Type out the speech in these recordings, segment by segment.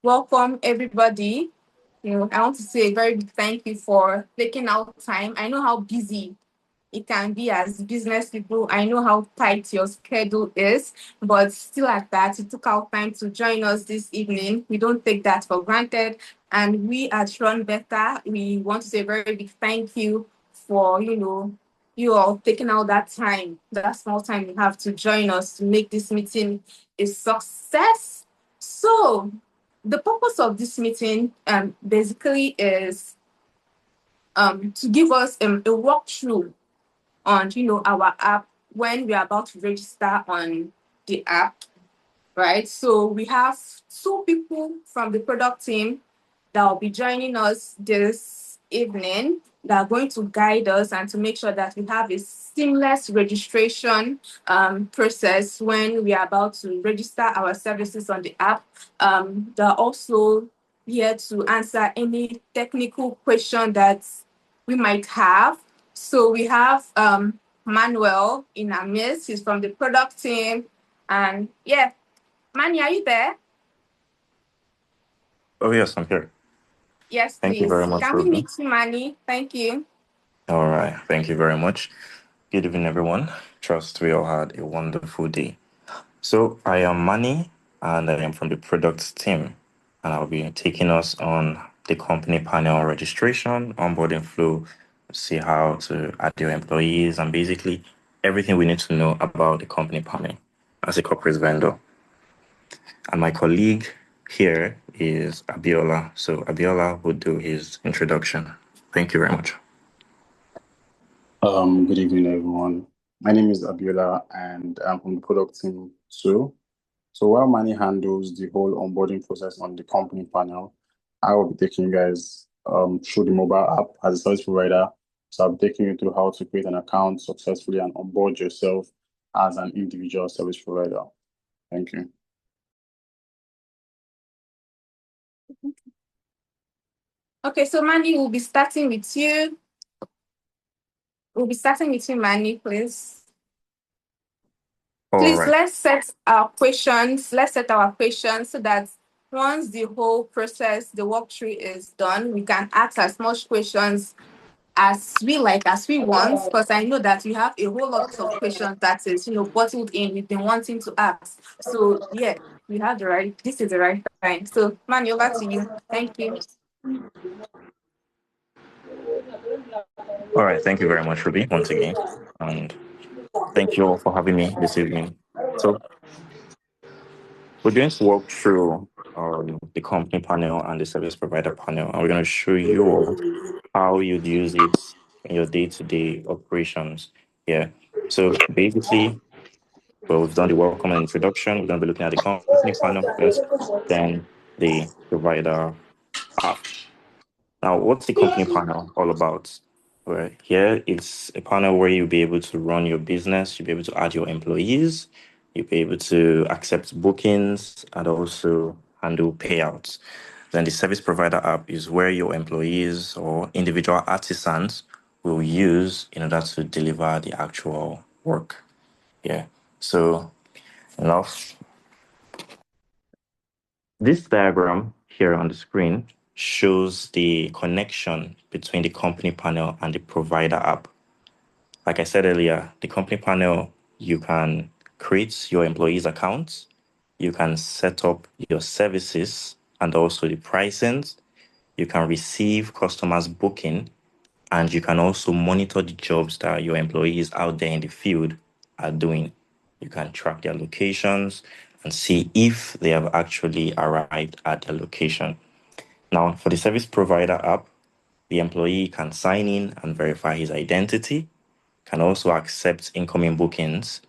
welcome everybody. I want to say a very big thank you for taking out time. I know how busy it can be as business people. I know how tight your schedule is, but still at that, you took out time to join us this evening. We don't take that for granted. And we at RunBeta, we want to say a very big thank you for, you all taking out that small time you have to join us to make this meeting a success. So the purpose of this meeting basically is to give us a walkthrough on our app when we are about to register on the app, right? So we have two people from the product team that will be joining us this evening that are going to guide us and to make sure that we have a seamless registration process when we are about to register our services on the app. They're also here to answer any technical question that we might have. So we have Manuel in our midst. He's from the product team. And yeah, Manny, are you there? Oh, yes, I'm here. Yes, Thank you very please. much, Can we Ruby. meet you, Manny? Thank you. All right. Thank you very much. Good evening, everyone. Trust we all had a wonderful day. So, I am Manny, and I am from the product team, and I'll be taking us on the company panel registration, onboarding flow, see how to add your employees, and basically everything we need to know about the company panel as a corporate vendor. And my colleague here is Abiola. So, Abiola will do his introduction. Thank you very much. Good evening, everyone. My name is Abiola, and I'm from the product team too. So while Manny handles the whole onboarding process on the company panel, I will be taking you guys through the mobile app as a service provider. So I'll be taking you through how to create an account successfully and onboard yourself as an individual service provider. Thank you. Okay, so Manny, we'll be starting with you. Manny, please. All Please, right. let's set our questions. Let's set our questions so that once the whole process, the walkthrough is done, we can ask as much questions as we like, as we want, because I know that we have a whole lot of questions that is, bottled in, we've been wanting to ask. So yeah, this is the right time. So Manny, over to you. Thank you. All right. Thank you very much, Ruby, once again. And thank you all for having me this evening. So, we're going to walk through the company panel and the service provider panel, and we're going to show you all how you'd use it in your day-to-day operations. Yeah. So, basically, well, we've done the welcome and introduction. We're going to be looking at the company panel first, then the provider app. Now, what's the company panel all about? Well, here it's a panel where you'll be able to run your business, you'll be able to add your employees, you'll be able to accept bookings and also handle payouts. Then the service provider app is where your employees or individual artisans will use in order to deliver the actual work. Yeah. So now this diagram here on the screen shows the connection between the company panel and the provider app. Like I said earlier, the company panel, you can create your employees' accounts, you can set up your services and also the pricings, you can receive customers' booking, and you can also monitor the jobs that your employees out there in the field are doing. You can track their locations and see if they have actually arrived at their location. Now, for the service provider app, the employee can sign in and verify his identity, can also accept incoming bookings,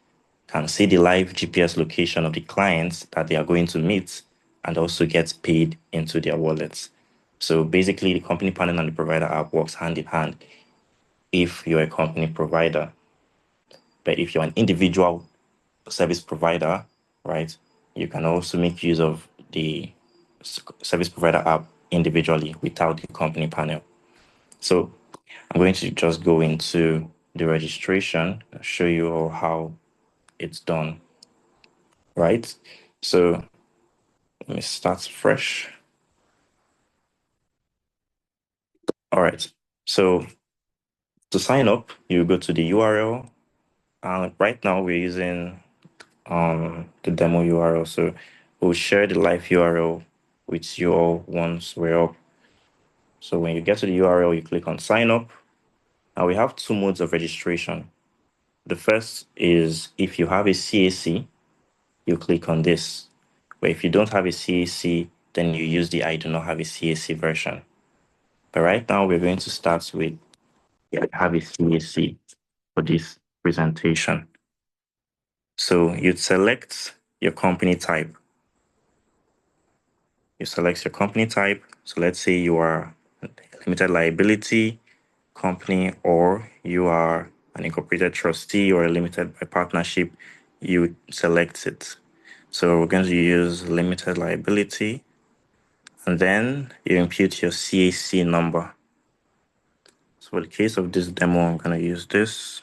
can see the live GPS location of the clients that they are going to meet, and also gets paid into their wallets. So basically, the company panel and the provider app works hand in hand if you're a company provider. But if you're an individual service provider, right, you can also make use of the service provider app individually without the company panel. So I'm going to just go into the registration, show you all how it's done, right? So let me start fresh. All right. So to sign up, you go to the URL. Right now we're using the demo URL. So we'll share the live URL with you all once we're up. So when you get to the URL, you click on sign up. Now we have two modes of registration. The first is if you have a CAC, you click on this. But if you don't have a CAC, then you use the I do not have a CAC version. But right now we're going to start with I have a CAC for this presentation. So you'd select your company type. You select your company type. So let's say you are a limited liability company or you are an incorporated trustee or a limited by partnership, you select it. So we're going to use limited liability and then you impute your CAC number. So for the case of this demo, I'm going to use this.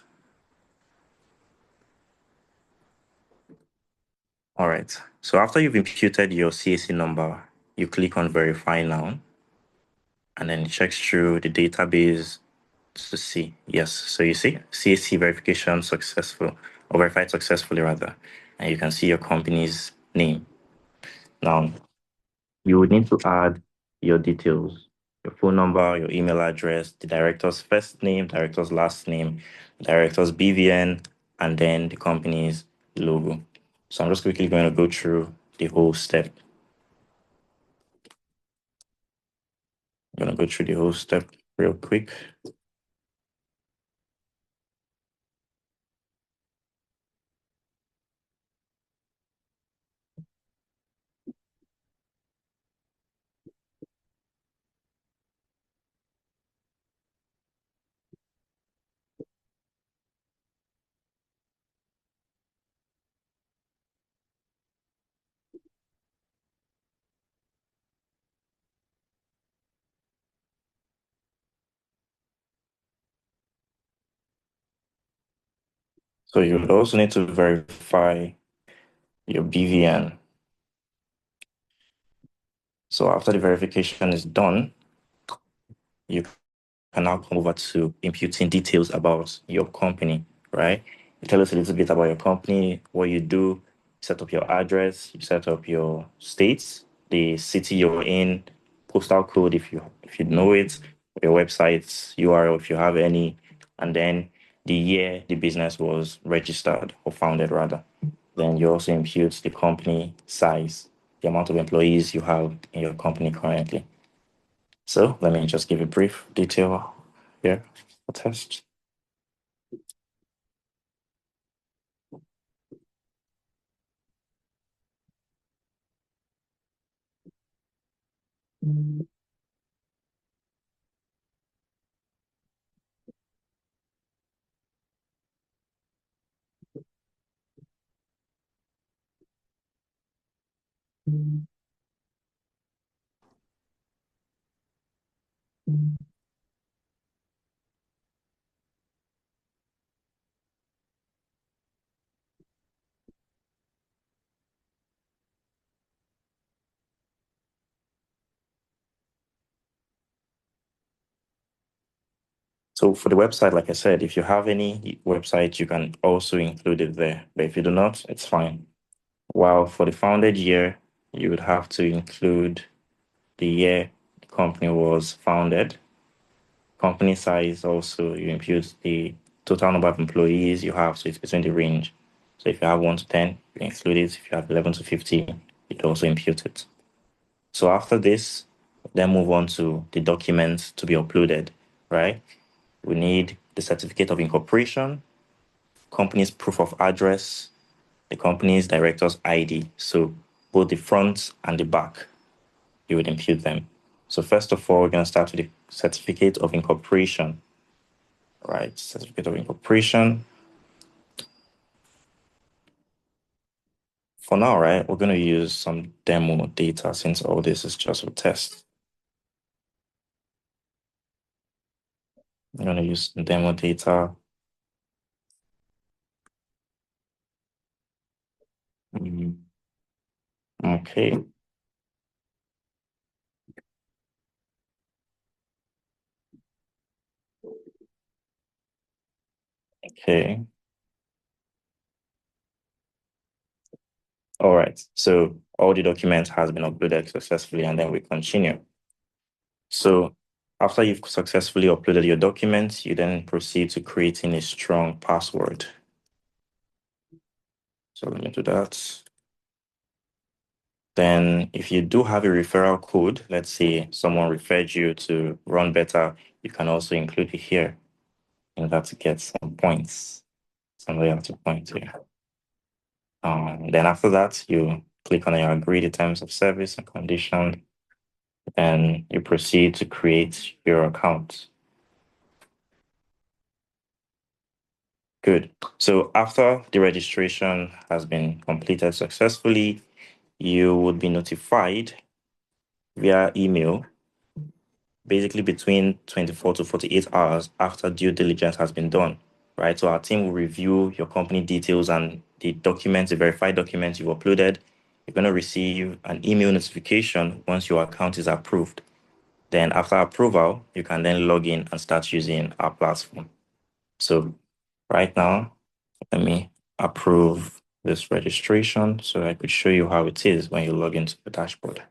All right. So after you've imputed your CAC number, you click on verify now and then it checks through the database to see. Yes. So you see CAC verification successful or verified successfully rather. And you can see your company's name. Now you would need to add your details, your phone number, your email address, the director's first name, director's last name, director's BVN, and then the company's logo. So I'm just quickly going to go through the whole step. I'm going to go through the whole step real quick. So you would also need to verify your BVN. So after the verification is done, you can now come over to imputing details about your company, right? You tell us a little bit about your company, what you do, set up your address, you set up your states, the city you're in, postal code if you know it, your website URL if you have any, and then the year the business was registered or founded rather. Then you also impute the company size, the amount of employees you have in your company currently. So let me just give a brief detail here for test. So for the website, like I said, if you have any website, you can also include it there. But if you do not, it's fine. While for the founded year, you would have to include the year the company was founded. Company size also, you impute the total number of employees you have, so it's between the range. So if you have 1 to 10, you include it. If you have 11 to 15, you'd also impute it. So after this, then move on to the documents to be uploaded, right? We need the certificate of incorporation, company's proof of address, the company's director's ID. So both the front and the back, you would impute them. So first of all, we're going to start with the certificate of incorporation, right? Certificate of incorporation. For now, right, we're going to use some demo data since all this is just a test. I'm going to use demo data. Okay. Okay. All right. So all the documents has been uploaded successfully, and then we continue. So after you've successfully uploaded your documents, you then proceed to creating a strong password. So let me do that. Then if you do have a referral code, let's say someone referred you to RunBeta, you can also include it here in order to get some points. Somebody have to point here. Then after that, you click on your agree the terms of service and conditions, and you proceed to create your account. Good. So after the registration has been completed successfully, you would be notified via email, basically between 24 to 48 hours after due diligence has been done, right? So our team will review your company details and the documents, the verified documents you've uploaded. You're going to receive an email notification once your account is approved. Then after approval, you can then log in and start using our platform. So right now, let me approve this registration so I could show you how it is when you log into the dashboard.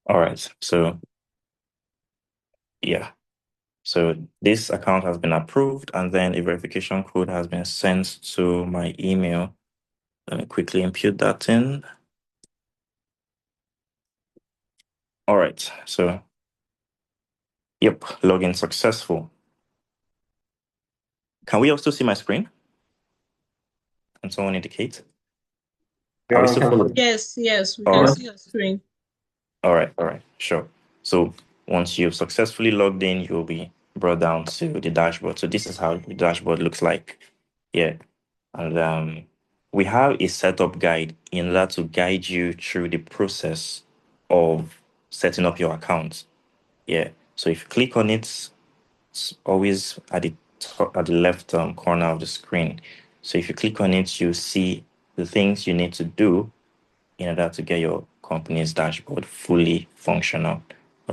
All right, so yeah. So this account has been approved and then a verification code has been sent to my email. Let me quickly input that in. All right, so yep, login successful. Can we also see my screen? Can someone indicate? Are we Yeah, still following? Yes, we All can right. see your screen. All right, sure. So once you've successfully logged in, you'll be brought down to the dashboard. So this is how the dashboard looks like. Yeah. And we have a setup guide in order to guide you through the process of setting up your account. Yeah. So if you click on it, it's always at the top, at the left corner of the screen. So if you click on it, you see the things you need to do in order to get your company's dashboard fully functional,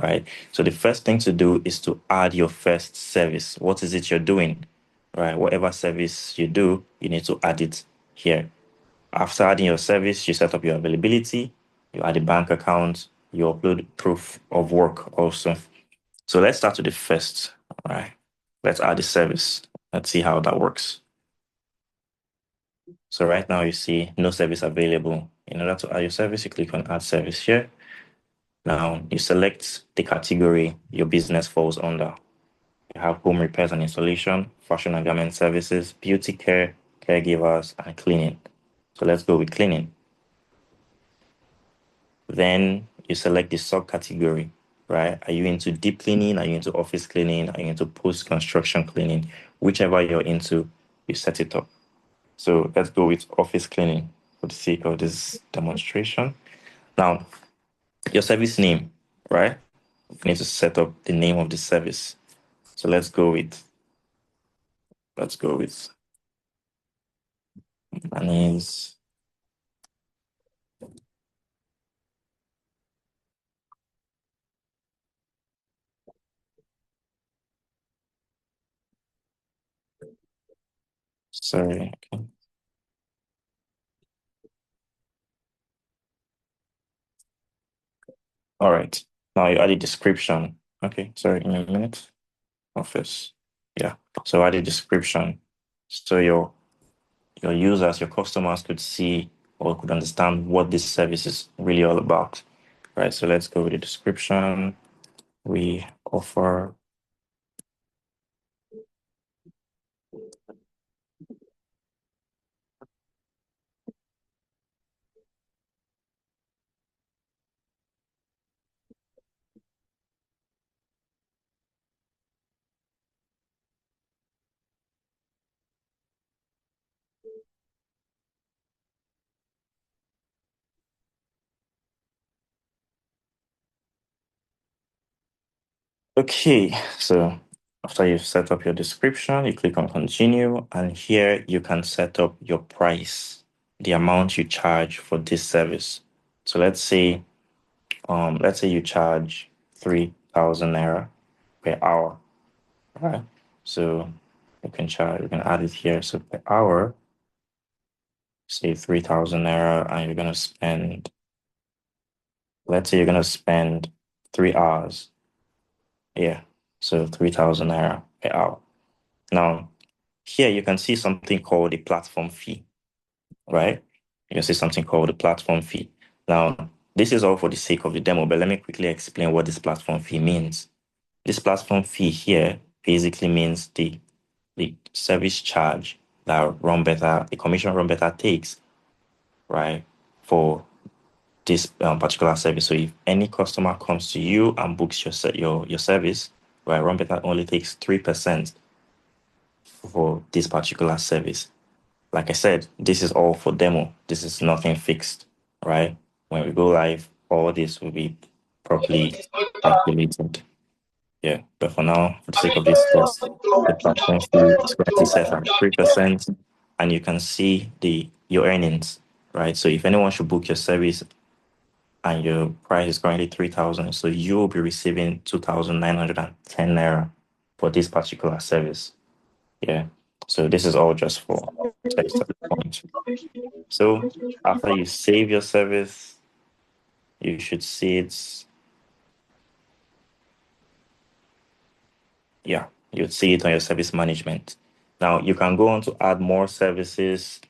right? So the first thing to do is to add your first service. What is it you're doing, right? Whatever service you do, you need to add it here. After adding your service, you set up your availability, you add a bank account, you upload proof of work also. So let's start with the first, all right? Let's add the service. Let's see how that works. So right now you see no service available. In order to add your service, you click on add service here. Now you select the category your business falls under. You have home repairs and installation, fashion and garment services, beauty care, caregivers, and cleaning. So let's go with cleaning. Then you select the subcategory, right? Are you into deep cleaning? Are you into office cleaning? Are you into post-construction cleaning? Whichever you're into, you set it up. So let's go with office cleaning for the sake of this demonstration. Now, your service name, right? You need to set up the name of the service. So let's go with Annie's. Sorry. Okay. All right. Now you add a description. Okay. Sorry, in a minute. Office. Yeah. So add a description. So your users, your customers could see or could understand what this service is really all about. Right. So let's go with the description. We offer. Okay, so after you've set up your description, you click on continue, and here you can set up your price, the amount you charge for this service. So let's say you charge 3,000 naira per hour, right? So you can add it here. So per hour, say 3,000 naira, and you're gonna spend, let's say you're gonna spend 3 hours. Yeah. So 3,000 naira per hour. Now, here you can see something called a platform fee, right? You can see something called a platform fee. Now, this is all for the sake of the demo, but let me quickly explain what this platform fee means. This platform fee here basically means the service charge that RunBeta, the commission RunBeta takes, right, for this particular service. So if any customer comes to you and books your service, right, RunBeta only takes 3% for this particular service. Like I said, this is all for demo. This is nothing fixed, right? When we go live, all this will be properly calculated. Yeah, but for now, for the sake of this test, the platform fee is currently set at 3%, and you can see your earnings, right? So if anyone should book your service and your price is currently 3,000, so you will be receiving 2,910 naira for this particular service. Yeah. So this is all just for test at the point. So after you save your service, you should see it. Yeah, you'd see it on your service management. Now you can go on to add more services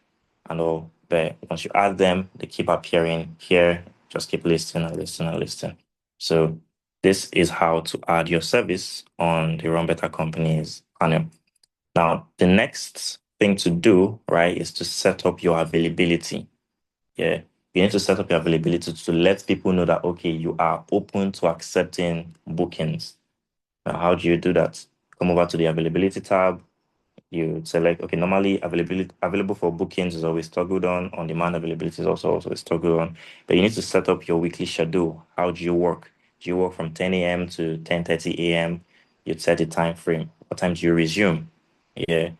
and all, but once you add them, they keep appearing here. Just keep listing and listing and listing. So this is how to add your service on the RunBeta company's panel. Now, the next thing to do, right, is to set up your availability. Yeah, you need to set up your availability to let people know that, okay, you are open to accepting bookings. Now, how do you do that? Come over to the availability tab. You select, okay, normally available for bookings is always toggled on demand availability is also toggled on. But you need to set up your weekly schedule. How do you work? Do you work from 10 a.m. to 10:30 a.m.? You'd set a time frame. What time do you resume? Yeah.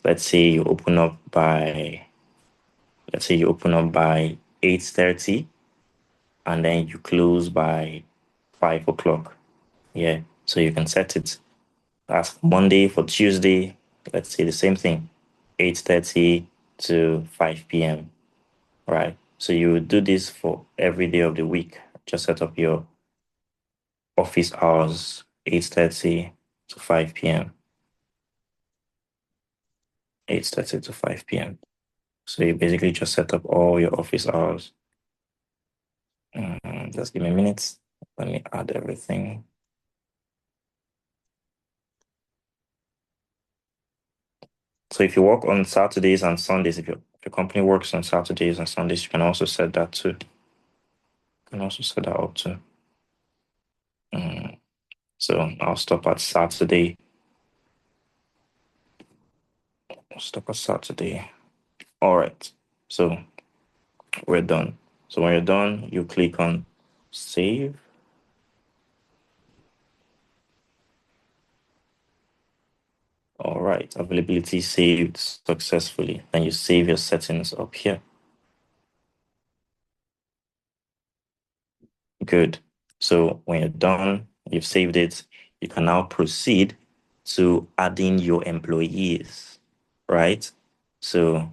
Let's say you open up by 8:30 and then you close by 5 o'clock. Yeah. So you can set it. That's Monday for Tuesday. Let's say the same thing, 8:30 to 5 p.m. Right. So you would do this for every day of the week. Just set up your office hours, 8:30 to 5 p.m. 8:30 to 5 p.m. So you basically just set up all your office hours. Just give me a minute. Let me add everything. So if you work on Saturdays and Sundays, if your company works on Saturdays and Sundays, you can also set that too. You can also set that up too. So I'll stop at Saturday. All right. So we're done. So when you're done, you click on save. All right. Availability saved successfully. Then you save your settings up here. Good. So when you're done, you've saved it, you can now proceed to adding your employees, right? So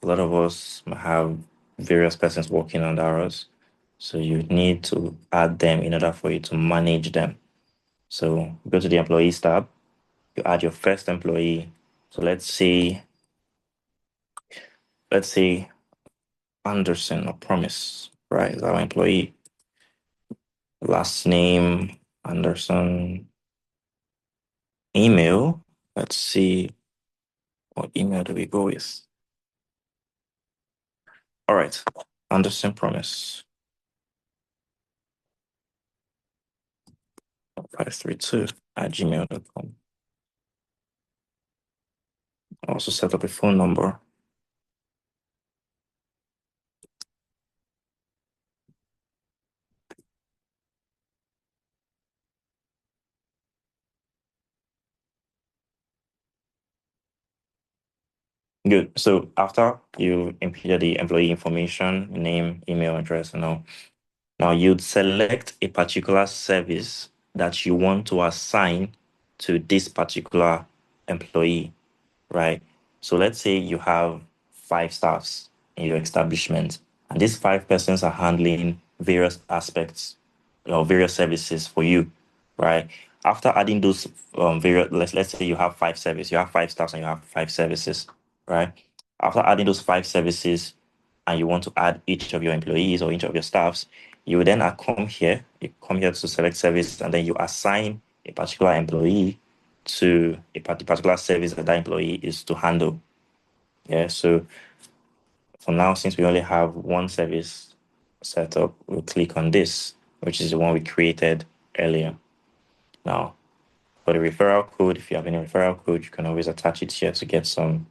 a lot of us have various persons working under us. So you need to add them in order for you to manage them. So go to the employees tab, you add your first employee. So let's say Anderson or Promise, right? Is our employee. Last name Anderson. Email. Let's see, what email do we go with? All right, Anderson Promise 532@gmail.com. Also set up a phone number. Good. So after you input the employee information, name, email address, and all, Now you'd select a particular service that you want to assign to this particular employee, right? So let's say you have 5 staffs in your establishment, and these 5 persons are handling various aspects or various services for you, right? After adding those various, let's say you have 5 services, you have 5 staffs and you have 5 services, right? After adding those 5 services, and you want to add each of your employees or each of your staffs, you then you come here to select service, and then you assign a particular employee to a particular service that that employee is to handle. Yeah, so for now, since we only have one service set up, we'll click on this, which is the one we created earlier. Now, for the referral code, if you have any referral code, you can always attach it here to get some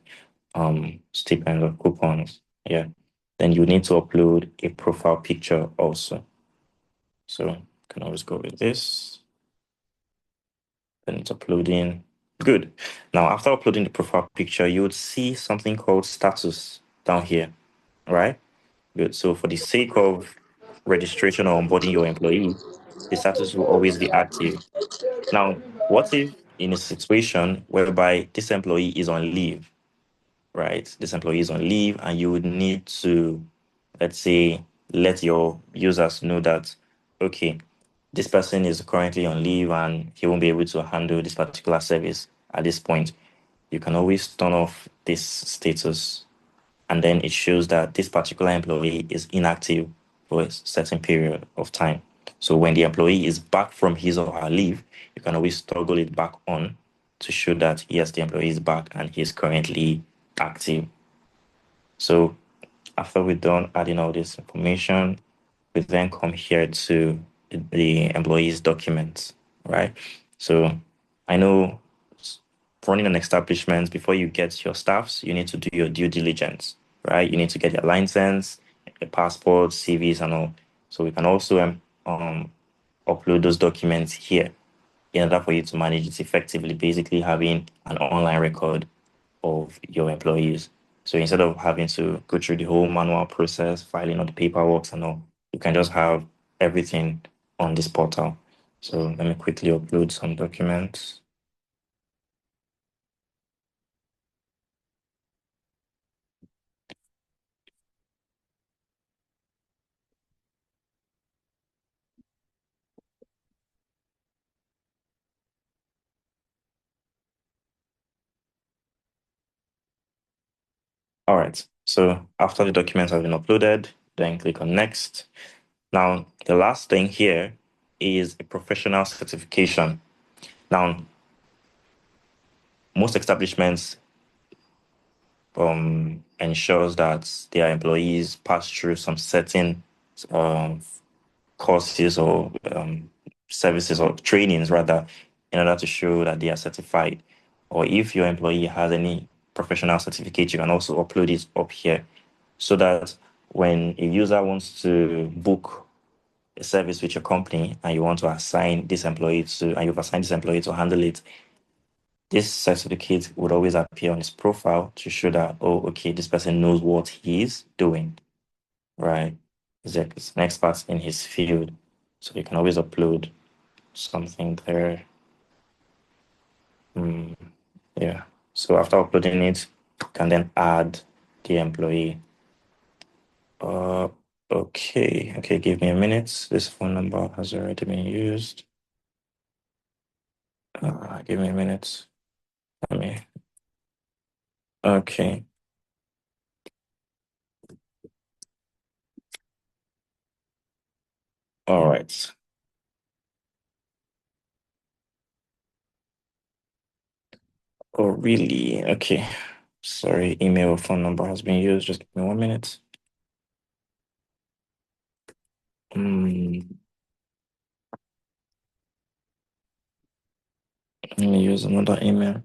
stipends or coupons. Yeah. Then you need to upload a profile picture also. So you can always go with this. Then it's uploading. Good. Now, after uploading the profile picture, you would see something called status down here, right? Good. So for the sake of registration or onboarding your employee, the status will always be active. Now, what if in a situation whereby this employee is on leave, right? This employee is on leave and you would need to, let's say, let your users know that, okay, this person is currently on leave and he won't be able to handle this particular service at this point. You can always turn off this status, and then it shows that this particular employee is inactive for a certain period of time. So when the employee is back from his or her leave, you can always toggle it back on to show that yes, the employee is back and he is currently active. So after we're done adding all this information, we then come here to the employee's documents, right? So I know running an establishment, before you get your staffs, you need to do your due diligence, right? You need to get your license, your passport, CVs, and all. So we can also upload those documents here in order for you to manage it effectively, basically having an online record of your employees. So instead of having to go through the whole manual process, filing all the paperwork and all, you can just have everything on this portal. So let me quickly upload some documents. All right. So after the documents have been uploaded, then click on next. Now, the last thing here is a professional certification. Now, most establishments ensures that their employees pass through some certain um, courses or services or trainings rather, in order to show that they are certified. Or if your employee has any professional certificate, you can also upload it up here so that when a user wants to book a service with your company and you want to assign this employee to, and you've assigned this employee to handle it, this certificate would always appear on his profile to show that, oh, okay, this person knows what he is doing, right? He's an expert in his field. So you can always upload something there. Yeah. So after uploading it, you can then add the employee. Okay. Okay, give me a minute. This phone number has already been used. Give me a minute. Let me. Okay. All right. Oh, really? Okay. Sorry, email or phone number has been used. Just give me 1 minute. Let me use another email.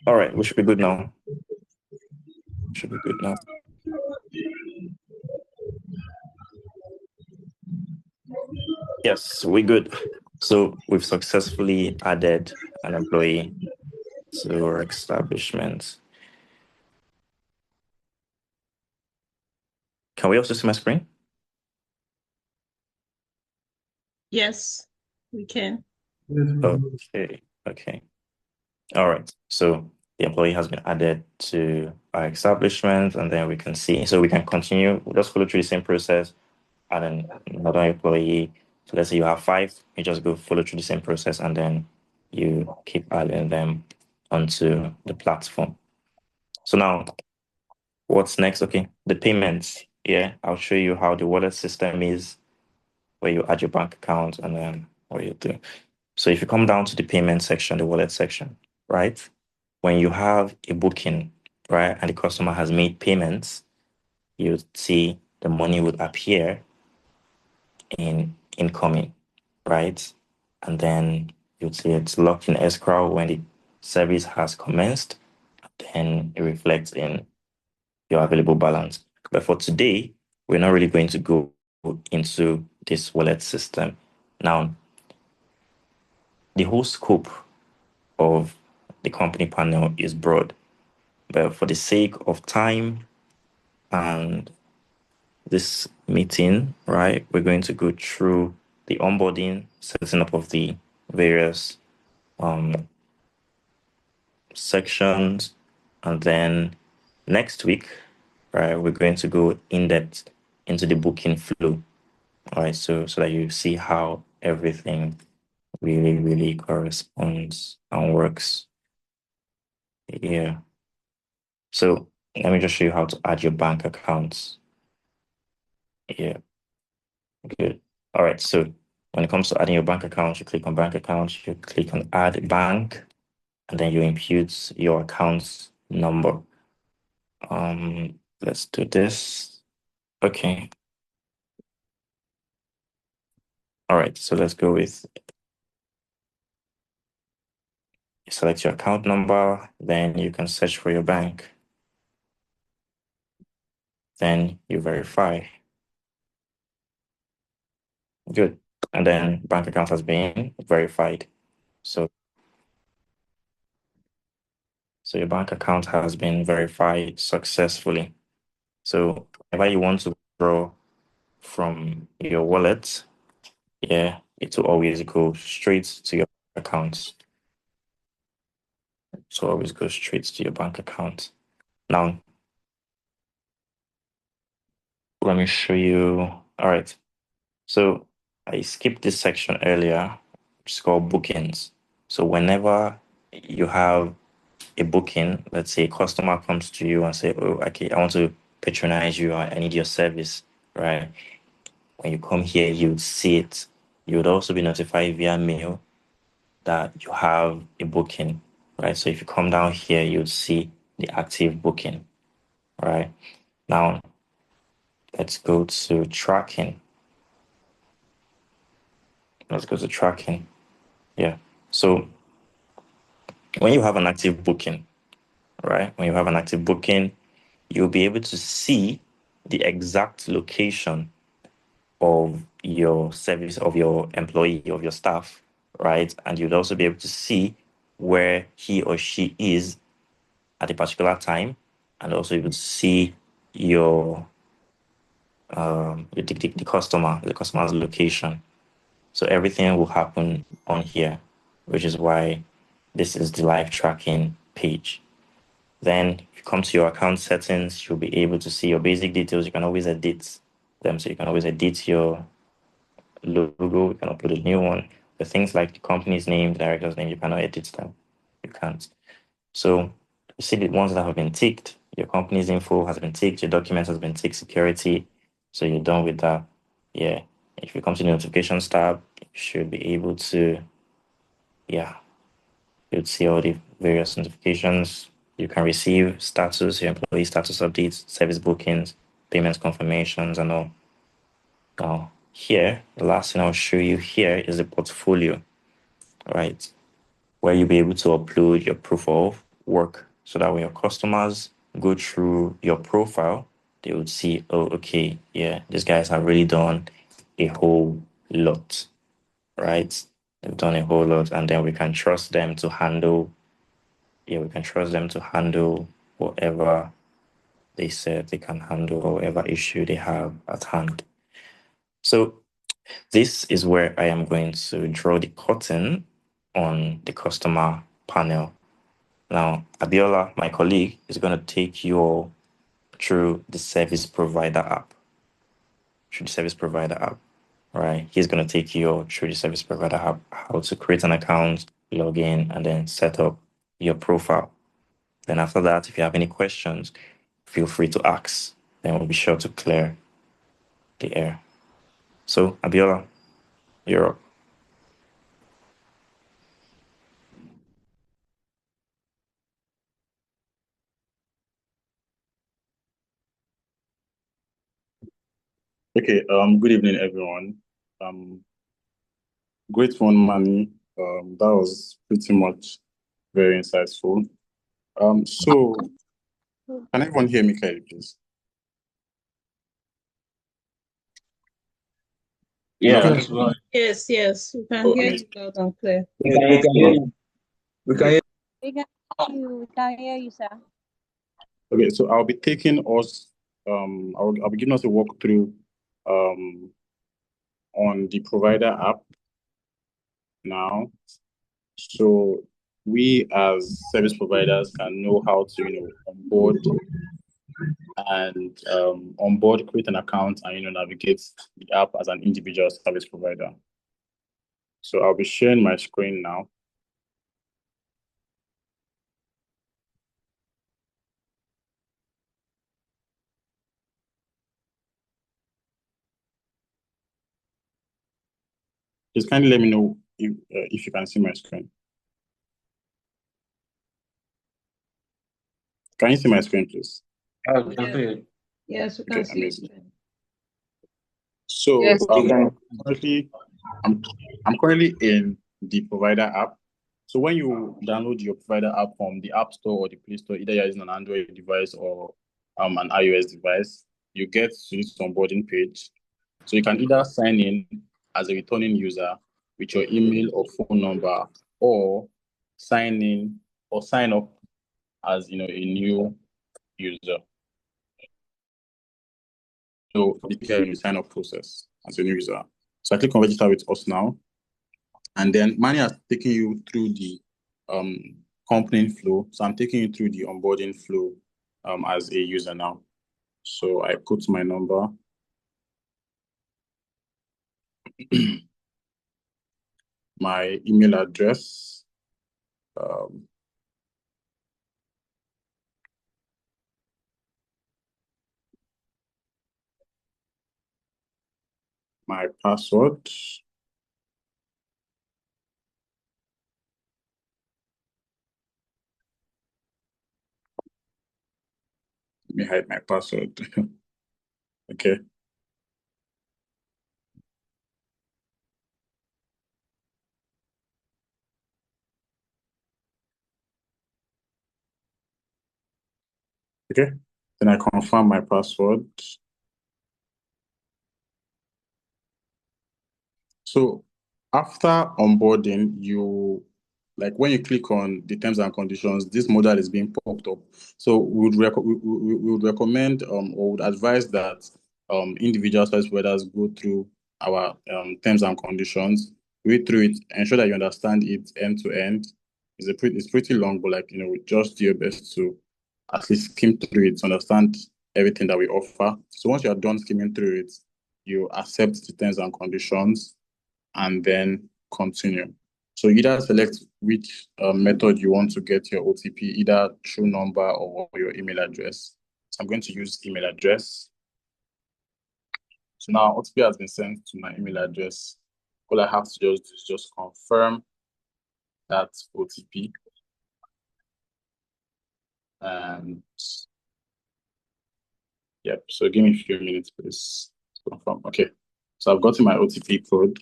All right, we should be good now. Should be good now. Yes, we good. So we've successfully added an employee to our establishment. Can we also see my screen? Yes, we can. Okay. All right. So the employee has been added to our establishment, and then we can see. So we can continue. We'll just follow through the same process, add another employee. So let's say you have 5, you just go follow through the same process, and then you keep adding them onto the platform. So now, what's next? Okay, the payments. Yeah, I'll show you how the wallet system is, where you add your bank account, and then what you do. So if you come down to the payment section, the wallet section, right? When you have a booking, right, and the customer has made payments, you see the money would appear in incoming, right? And then you'd see it's locked in escrow when the service has commenced, then it reflects in your available balance. But for today, we're not really going to go into this wallet system. Now, the whole scope of the company panel is broad, but for the sake of time and this meeting, right, we're going to go through the onboarding, setting up of the various sections, and then next week, right, we're going to go in depth into the booking flow. All right, so that you see how everything really corresponds and works. Yeah. So let me just show you how to add your bank accounts. Yeah. Good. All right. So when it comes to adding your bank account, you click on bank account, you click on add bank, and then you input your account number. Let's do this. Okay. All right. So let's go with you select your account number, then you can search for your bank. Then you verify. Good. And then bank account has been verified. So your bank account has been verified successfully. So whenever you want to withdraw from your wallet, yeah, it will always go straight to your account. So always go straight to your bank account. Now, let me show you. All right. So I skipped this section earlier, which is called bookings. So whenever you have a booking, let's say a customer comes to you and say, oh, okay, I want to patronize you, I need your service, right? When you come here, you would see it. You would also be notified via mail that you have a booking, right? So if you come down here, you'll see the active booking, right? Now, let's go to tracking. Let's go to tracking. Yeah. So when you have an active booking, right? When you have an active booking, you'll be able to see the exact location of your service, of your employee, of your staff, right? And you'll also be able to see where he or she is at a particular time, and also you would see your the customer, the customer's location. So everything will happen on here, which is why this is the live tracking page. Then if you come to your account settings, you'll be able to see your basic details. You can always edit them. So you can always edit your logo, you can upload a new one. The things like the company's name, the director's name, you cannot edit them. You can't. So you see the ones that have been ticked, your company's info has been ticked, your documents has been ticked, security. So you're done with that. Yeah. If you come to the notifications tab, you should be able to, yeah, you'd see all the various notifications. You can receive status, your employee status updates, service bookings, payments confirmations, and all. Now, here, the last thing I'll show you here is the portfolio, right? Where you'll be able to upload your proof of work so that when your customers go through your profile, they would see, oh, okay, yeah, these guys have really done a whole lot, right? They've done a whole lot, and then we can trust them to handle. Yeah, we can trust them to handle whatever they said they can handle, or whatever issue they have at hand. So this is where I am going to draw the curtain on the customer panel. Now, Abiola, my colleague, is going to take you all through the service provider app. Right? He's going to take you all through the service provider app, how to create an account, log in, and then set up your profile. Then after that, if you have any questions, feel free to ask. Then we'll be sure to clear the air. So, Abiola, you're up. Okay, good evening, everyone. Great one, Manny. That was pretty much very insightful. So can everyone hear me clearly, please? Yeah. Yes, yes. We can Oh, hear amazing. you loud and clear. We can hear you. We can hear We can hear you, sir. Okay, so I'll be taking us, I'll be giving us a walkthrough on the provider app now. So we as service providers can know how to, onboard and onboard, create an account, and navigate the app as an individual service provider. So I'll be sharing my screen now. Just kindly let me know if you can see my screen. Can you see my screen, please? you. We can hear you. Yes, we can Okay, see amazing. you. So Yes. I'm currently in the provider app. So when you download your provider app from the App Store or the Play Store, either you're using an Android device or an iOS device, you get to this onboarding page. So you can either sign in as a returning user with your email or phone number, or sign in or sign up as a new user. So the sign up process as a new user. So I click on register with us now. And then Manny has taken you through the company flow. So I'm taking you through the onboarding flow as a user now. So I put my number. My email address. My password. Let me hide my password. Okay. Okay. Then I confirm my password. So after onboarding, when you click on the terms and conditions, this modal is being popped up. So we would recommend or would advise that individual service providers go through our terms and conditions, read through it, ensure that you understand it end to end. It's pretty long, but just do your best to at least skim through it to understand everything that we offer. So once you are done skimming through it, you accept the terms and conditions and then continue. So either select which method you want to get your OTP, either through number or your email address. So I'm going to use email address. So now OTP has been sent to my email address. All I have to do is just confirm that OTP. And yep, so give me a few minutes, please, to confirm. Okay, so I've gotten my OTP code.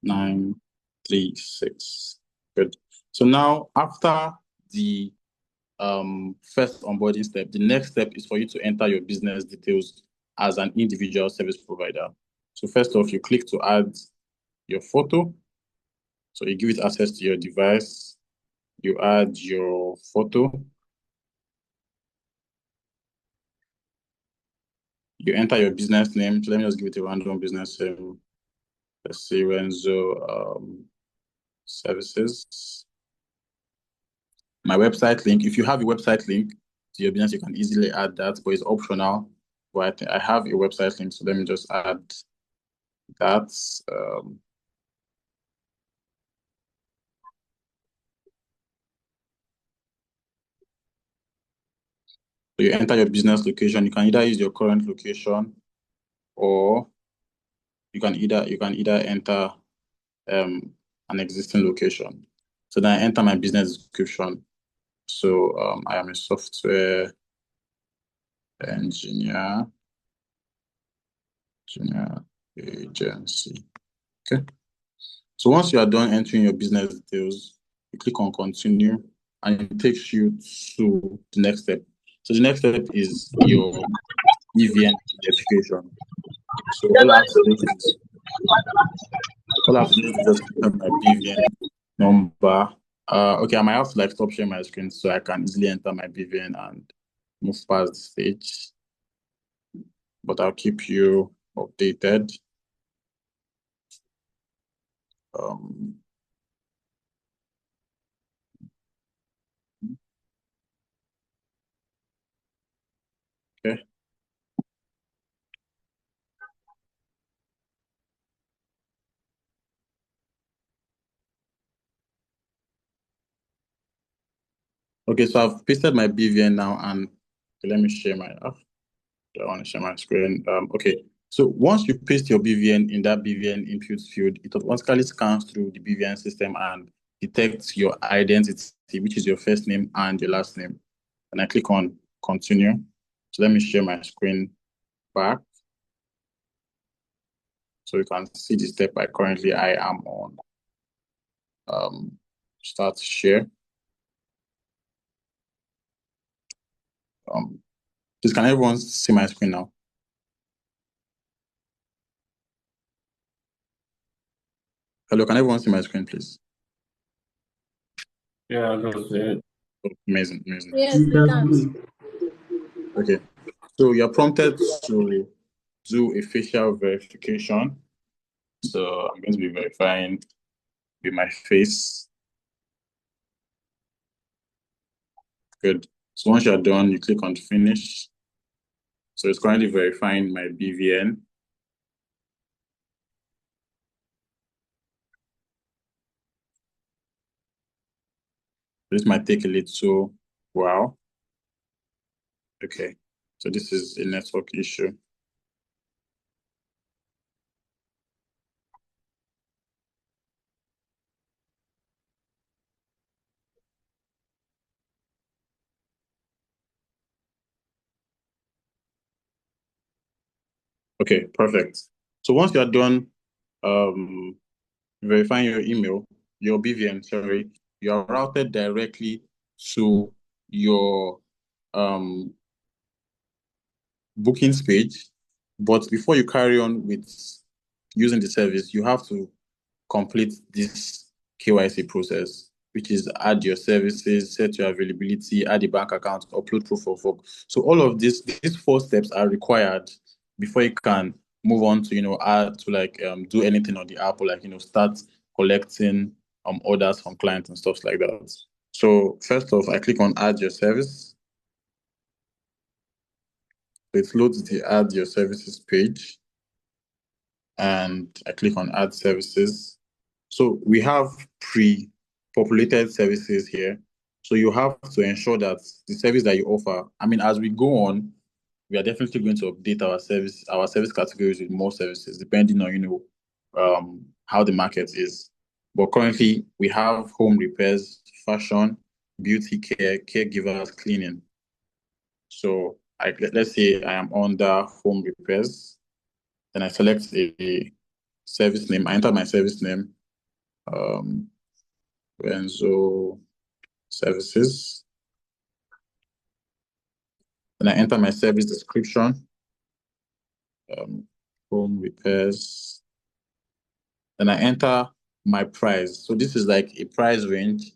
936. Good. So now after the first onboarding step, the next step is for you to enter your business details as an individual service provider. So first off, you click to add your photo. So you give it access to your device. You add your photo. You enter your business name. So let me just give it a random business name. Let's say Renzo Services. My website link. If you have a website link to your business, you can easily add that, but it's optional. But I have a website link, so let me just add that. So you enter your business location. You can either use your current location, or you can either enter an existing location. So then I enter my business description. So I am a software engineer agency. Okay. So once you are done entering your business details, you click on continue, and it takes you to the next step. So the next step is your BVN verification. So all I have to do is just enter my BVN number. Okay, I might have to like stop sharing my screen so I can easily enter my BVN and move past the stage. But I'll keep you updated. Okay. Okay, so I've pasted my BVN now, and okay, let me share my. I want to share my screen. Okay, so once you paste your BVN in that BVN input field, it automatically scans through the BVN system and detects your identity, which is your first name and your last name. And I click on continue. So let me share my screen back, so you can see the step I am on. Start share. Please, can everyone see my screen now? Hello, can everyone see my screen, please? Yeah, that's it. Amazing. Yes, we can. Okay, so you're prompted to do a facial verification. So I'm going to be verifying with my face. Good. So once you're done, you click on finish. So it's currently verifying my BVN. This might take a little while. Okay, so this is a network issue. Okay, perfect. So once you're done verifying your BVN, sorry, you're routed directly to your bookings page. But before you carry on with using the service, you have to complete this KYC process, which is add your services, set your availability, add a bank account, upload proof of work. So all of these 4 steps are required before you can move on to add to like do anything on the app, or like start collecting orders from clients and stuff like that. So first off, I click on add your service. It loads the add your services page, and I click on add services. So we have pre-populated services here. So you have to ensure that the service that you offer, I mean, as we go on, we are definitely going to update our service categories with more services, depending on, how the market is. But currently we have home repairs, fashion, beauty care, caregivers, cleaning. So let's say I am under home repairs. Then I select a service name. I enter my service name, Renzo Services. Then I enter my service description, home repairs. Then I enter my price. So this is like a price range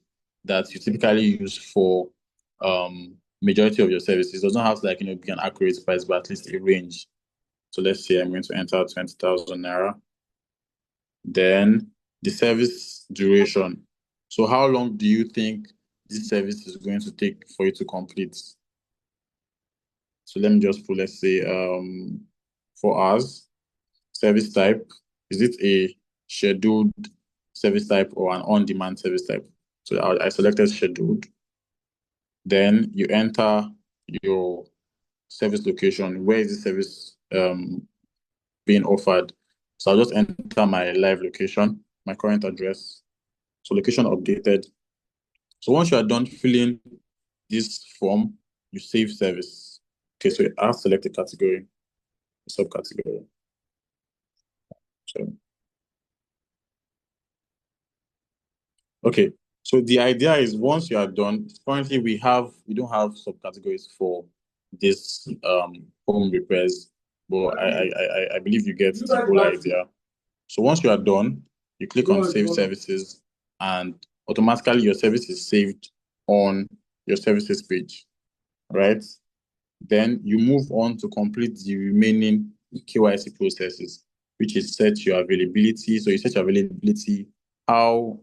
that you typically use for majority of your services. It doesn't have to like be an accurate price, but at least a range. So let's say I'm going to enter 20,000 naira. Then the service duration. So how long do you think this service is going to take for you to complete? So let me just put, let's say 4 hours. Service type, is it a scheduled service type or an on-demand service type? So I selected scheduled. Then you enter your service location. Where is the service being offered? So I'll just enter my live location, my current address. So location updated. So once you are done filling this form, you save service. Okay, so I'll select a category, a subcategory. So, okay, so the idea is once you are done, currently we don't have subcategories for this home repairs, but I believe you get the whole idea. So once you are done, you click on Save Services, and automatically your service is saved on your services page, right? Then you move on to complete the remaining KYC processes, which is set your availability. So you set your availability, how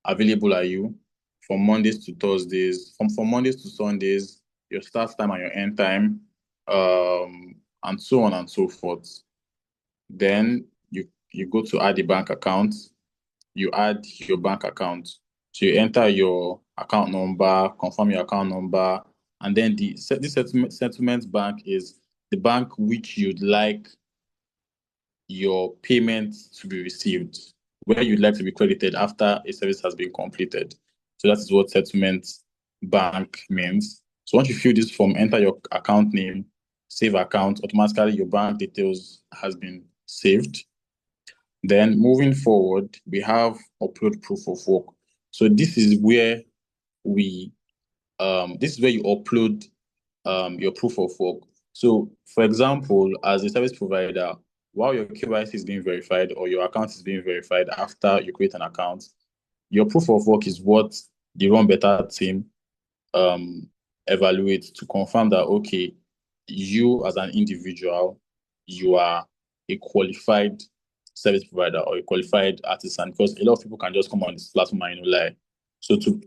available are you from Mondays to Thursdays, from Mondays to Sundays, your start time and your end time, and so on and so forth. Then you go to add a bank account. You add your bank account. So you enter your account number, confirm your account number, and then this settlement bank is the bank which you'd like your payment to be received, where you'd like to be credited after a service has been completed. So that is what settlement bank means. So once you fill this form, enter your account name, save account, automatically your bank details has been saved. Then moving forward, we have upload proof of work. So this is where you upload your proof of work. So for example, as a service provider, while your KYC is being verified or your account is being verified after you create an account, your proof of work is what the RunBeta team evaluate to confirm that, okay, you as an individual, you are a qualified service provider or a qualified artisan, because a lot of people can just come on this platform and lie. So to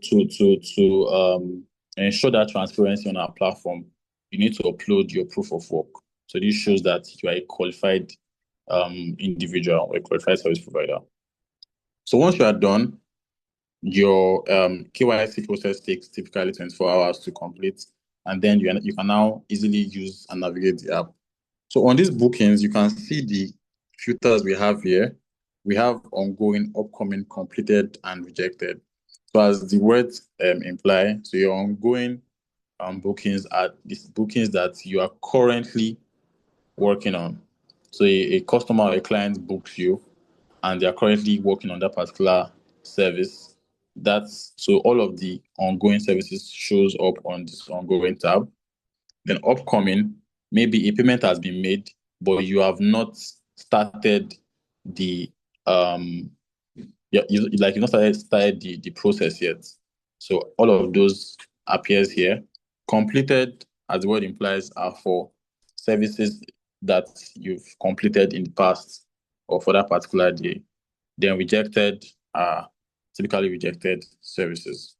ensure that transparency on our platform, you need to upload your proof of work. So this shows that you are a qualified individual or a qualified service provider. So once you are done, your KYC process takes typically 24 hours to complete, and then you can now easily use and navigate the app. So on these bookings, you can see the filters we have here. We have ongoing, upcoming, completed, and rejected. So as the words imply, so your ongoing bookings are these bookings that you are currently working on. So a customer or a client books you, and they are currently working on that particular service. So all of the ongoing services shows up on this ongoing tab. Then upcoming, maybe a payment has been made, but you have not started the you've not started the process yet. So all of those appears here. Completed, as the word implies, are for services that you've completed in the past or for that particular day. Then rejected are typically rejected services.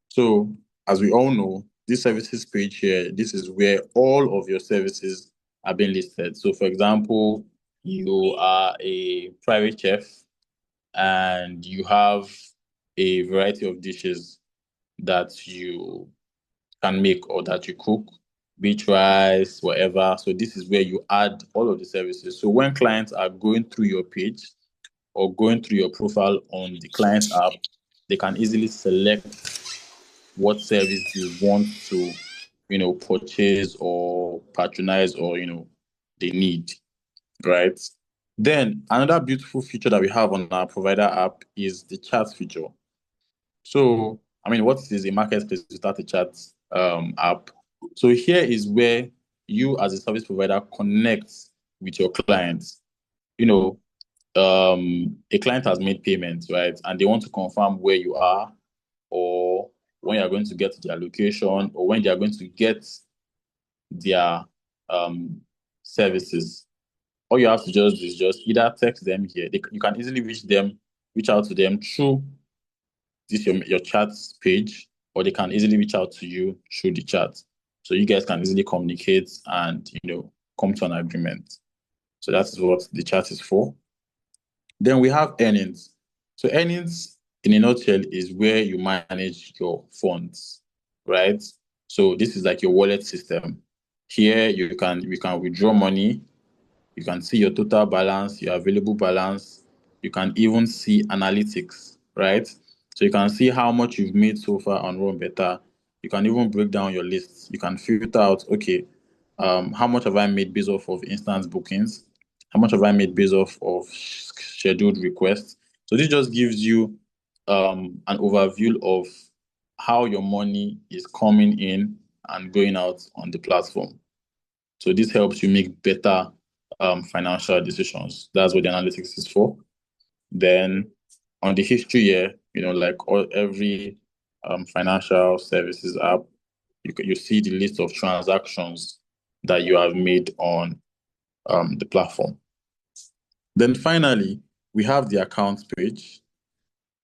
So as we all know, this services page here, this is where all of your services are being listed. So for example, you are a private chef and you have a variety of dishes that you can make or that you cook, beach rice, whatever. So this is where you add all of the services. So when clients are going through your page or going through your profile on the client's app, they can easily select what service you want to, purchase or patronize or, they need, right? Then another beautiful feature that we have on our provider app is the chat feature. So, what is a marketplace without a chat app? So here is where you as a service provider connect with your clients. You know, a client has made payments, right? And they want to confirm where you are, or when you're going to get to their location, or when they are going to get their services. All you have to just do is just either text them here. You can easily reach out to them through your chat page, or they can easily reach out to you through the chat. So you guys can easily communicate and come to an agreement. So that's what the chat is for. Then we have earnings. So earnings, in a nutshell, is where you manage your funds, right? So this is like your wallet system. Here you can withdraw money, you can see your total balance, your available balance. You can even see analytics, right? So you can see how much you've made so far on RunBeta. You can even break down your lists. You can filter out, okay, how much have I made based off of instant bookings? How much have I made based off of scheduled requests? So this just gives you an overview of how your money is coming in and going out on the platform. So this helps you make better financial decisions. That's what the analytics is for. Then on the history here, like every financial services app, you see the list of transactions that you have made on the platform. Then finally, we have the account page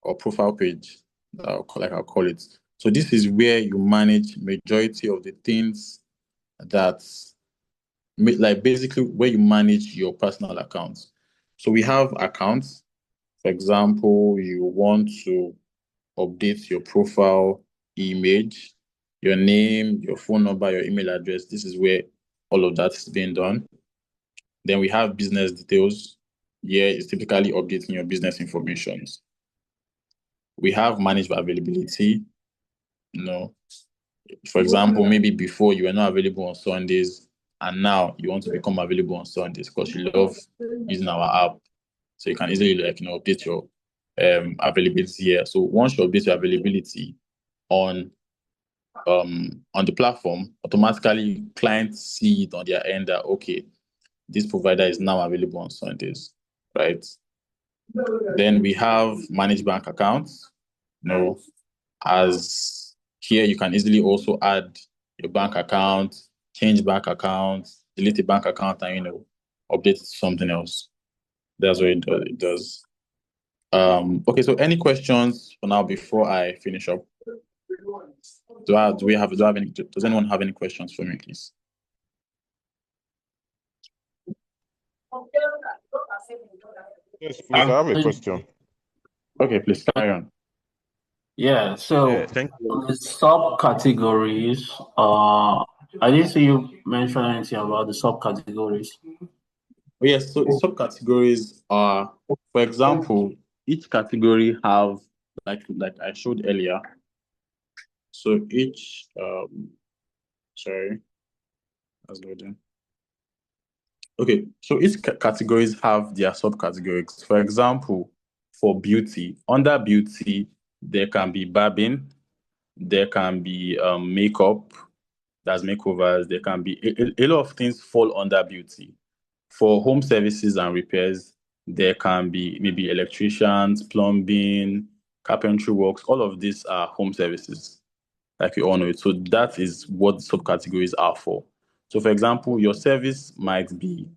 or profile page, I'll call it. So this is where you manage majority of the things that, like basically where you manage your personal accounts. So we have accounts. For example, you want to update your profile image, your name, your phone number, your email address. This is where all of that is being done. Then we have business details. Here is typically updating your business information. We have managed availability. For example, maybe before you were not available on Sundays, and now you want to become available on Sundays because you love using our app. So you can easily update your availability here. So once you update your availability on the platform, automatically clients see it on their end that, okay, this provider is now available on Sundays, right? Then we have managed bank accounts. As here you can easily also add your bank account, change bank account, delete a bank account, and update it to something else. That's what it does. Okay, so any questions for now before I finish up? Does anyone have any questions for me, please? Yes, please, I have a question. Okay, please carry on. Yeah, so Yeah, thank you. on the subcategories, I didn't see you mention anything about the subcategories. Yes, so subcategories are, for example, each category have, like I showed earlier. So each, sorry, that's loading. Okay, so each categories have their subcategories. For example, for beauty, under beauty, there can be barbing, there can be makeup, that's makeovers, there can be a lot of things fall under beauty. For home services and repairs, there can be maybe electricians, plumbing, carpentry works, all of these are home services, like you all know it. So that is what subcategories are for. So for example, your service might be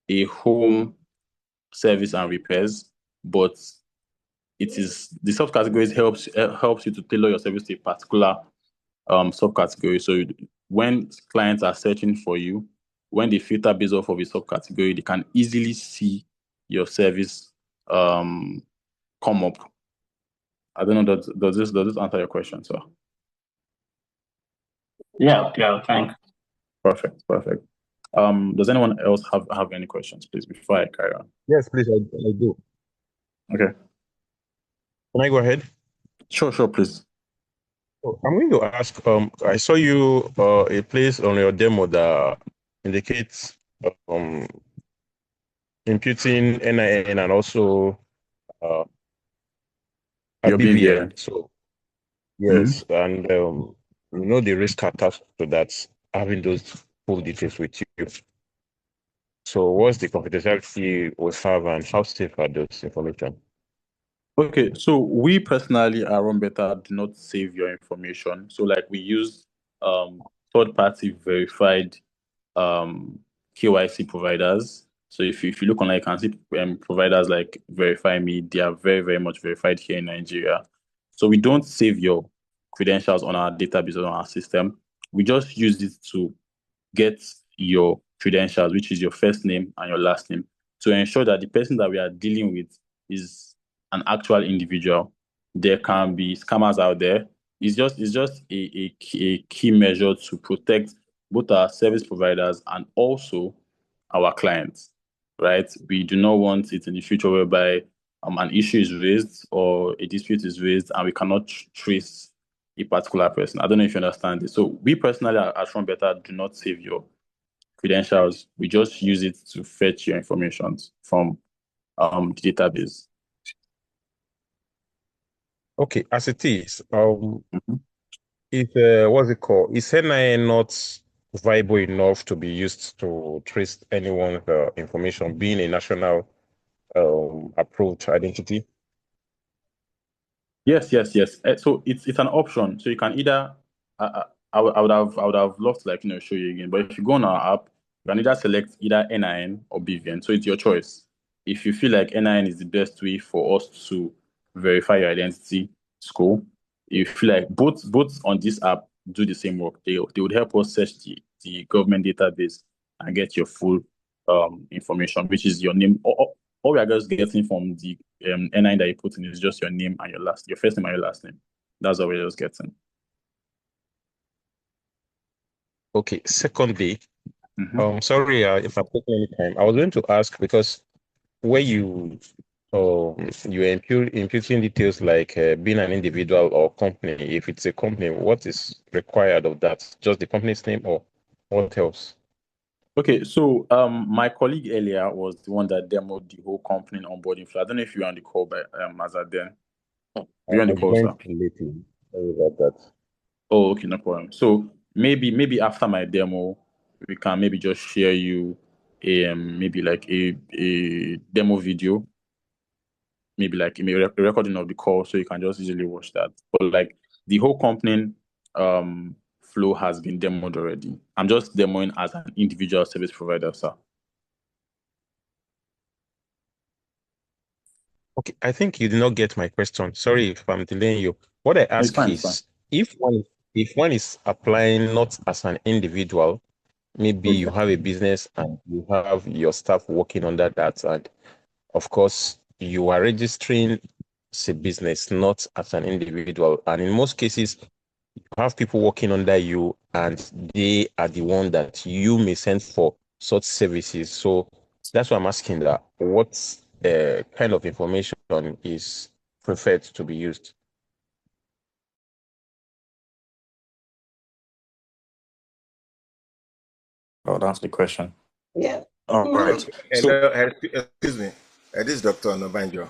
a home service and repairs, but it is the subcategories helps you to tailor your service to a particular subcategory. So when clients are searching for you, when they filter based off of a subcategory, they can easily see your service come up. I don't know, does this answer your question, sir? Yeah, thanks. Perfect. Does anyone else have any questions, please, before I carry on? Yes, please, I do. Okay. Can I go ahead? Sure, please. Oh, I'm going to ask, I saw you a place on your demo that indicates imputing NIN and also a Your BVN. BVN. So yes, and the risk attached to that, having those full details with you. So what's the confidentiality we have and how safe are those information? Okay, so we personally at RunBeta do not save your information. So like we use third-party verified KYC providers. So if you look online, you can see providers like Verify Me. They are very, very much verified here in Nigeria. So we don't save your credentials on our database or on our system. We just use it to get your credentials, which is your first name and your last name, to ensure that the person that we are dealing with is an actual individual. There can be scammers out there. It's just a key measure to protect both our service providers and also our clients, right? We do not want it in the future whereby an issue is raised or a dispute is raised and we cannot trace a particular person. I don't know if you understand this. So we personally at RunBeta do not save your credentials. We just use it to fetch your information from the database. Okay, as it is, Mhm. is what's it called? Is NIN not viable enough to be used to trace anyone's information, being a national approved identity? Yes, yes, yes. So it's an option. So you can either I would have loved to show you again. But if you go on our app, you can either select either NIN or BVN. So it's your choice. If you feel like NIN is the best way for us to verify your identity, it's cool. If you feel like both on this app do the same work, they would help us search the government database and get your full information, which is your name. All we are just getting from the NIN that you put in is just your name and your first name and your last name. That's all we're just getting. Okay, secondly, Mhm. sorry if I'm taking any time. I was going to ask because where you imputing details like being an individual or company. If it's a company, what is required of that? Just the company's name or what else? Okay, so my colleague earlier was the one that demoed the whole company onboarding flow. I don't know if you were on the call by as at then. Were you on the I call, sir? joined lately. Sorry about that. Oh, okay, no problem. So maybe after my demo, we can maybe just share you a maybe like a demo video, maybe like a recording of the call, so you can just easily watch that. But like the whole company flow has been demoed already. I'm just demoing as an individual service provider, sir. Okay, I think you did not get my question. Sorry if I'm delaying you. What I No, it's ask fine, it's fine. is if one is applying not as an individual, maybe you Okay. have a business and you have your staff working under that, and of course you are registering as a business, not as an individual. And in most cases, you have people working under you, and they are the one that you may send for such services. So that's why I'm asking that what kind of information is preferred to be used. Oh, that's the question. Yeah. All right. So Hello, excuse me. This is Dr. Nobanjo.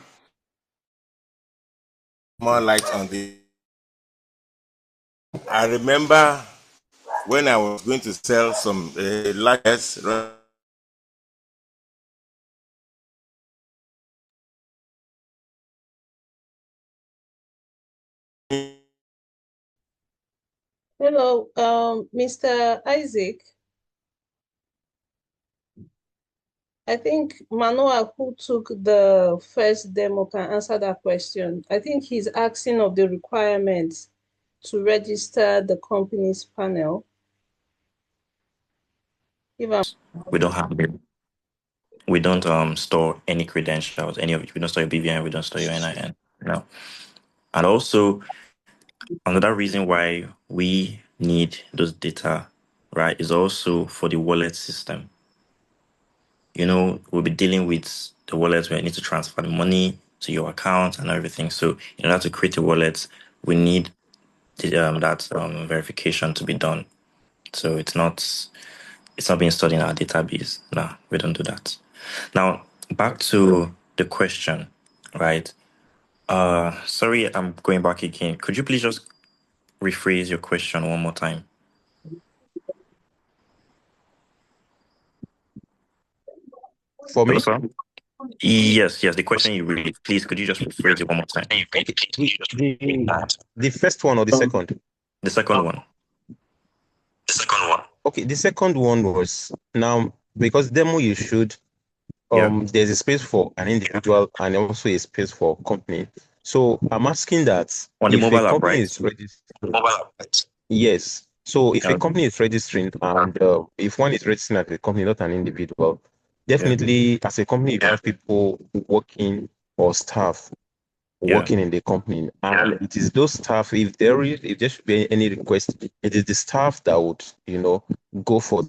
More light on the. I remember when I was going to sell some lights. Hello, Mr. Isaac. I think Manoa, who took the first demo, can answer that question. I think he's asking of the requirements to register the company's panel. If I'm we don't have it. We don't store any credentials, any of it. We don't store your BVN, we don't store your NIN. No. And also another reason why we need those data, right, is also for the wallet system. We'll be dealing with the wallets where I need to transfer the money to your account and everything. So in order to create a wallet, we need that verification to be done. So it's not being stored in our database. No, we don't do that. Now back to the question, right? Sorry, I'm going back again. Could you please just rephrase your question one more time? For me? Hello, sir? Yes, the question you read. Please, could you just rephrase it one more time? The first one or the second? The second one. Okay, the second one was now because demo you should Yeah. there's a space for an individual and also a space for company. So I'm asking that On the if a mobile app, company right? is registered, yes. So if a Okay. company is registering and if one is registering as a company, not an individual, Yeah. definitely as a company, you have people working or staff Yeah. working in the company. And it is those staff, if there should be any request, it is the staff that would, go for.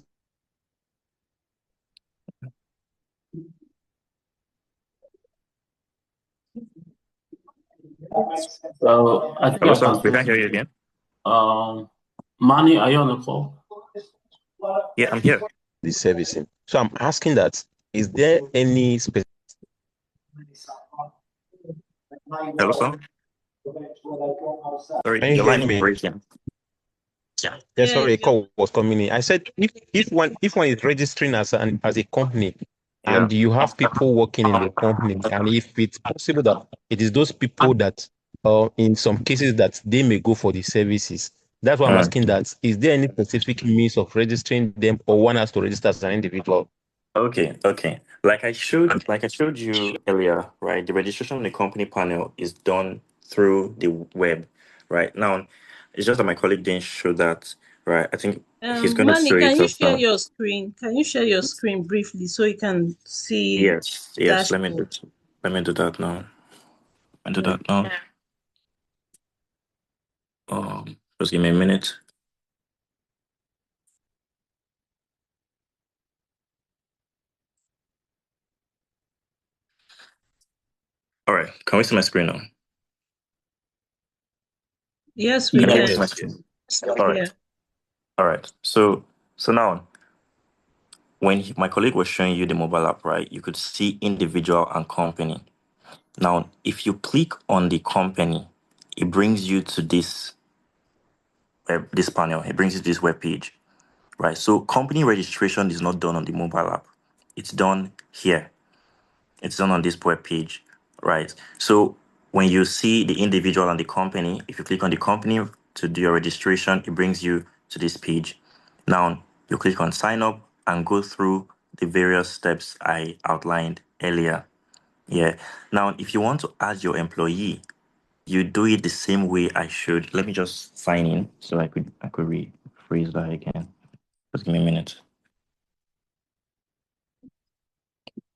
So I think Hello, I sir? can We can't say, hear you again. Manny, are you on the call? Yeah, I'm here. The servicing. So I'm asking that, is there any specific? Hello, sir? Sorry, Can you your hear line is me? breaking. Yeah, Yeah, sorry, a you're call was coming in. I said if one is registering as a company Yeah. and you have people working in the company, and if it's possible that it is those people that in some cases that they may go for the services. That's why I'm Mm. asking that. Is there any specific means of registering them or one has to register as an individual? Okay. Like I showed you earlier, right? The registration on the company panel is done through the web, right? Now, it's just that my colleague didn't show that, right? I think he's going to Manny, show can it you just share now. your screen? Can you share your screen briefly so you can see Yes. dashboard? Let me do that now. Let me do that now. Just give me a minute. All right. Can we see my screen now? Yes, we Can you Yeah. guys see can. my Yes, screen? yes. All Yeah. right. All right. So now, when my colleague was showing you the mobile app, right, you could see individual and company. Now, if you click on the company, it brings you to this panel. It brings you to this web page, right? So company registration is not done on the mobile app. It's done here. It's done on this web page, right? So when you see the individual and the company, if you click on the company to do your registration, it brings you to this page. Now you click on sign up and go through the various steps I outlined earlier. Yeah. Now, if you want to add your employee, you do it the same way I showed. Let me just sign in so I could rephrase that again. Just give me a minute.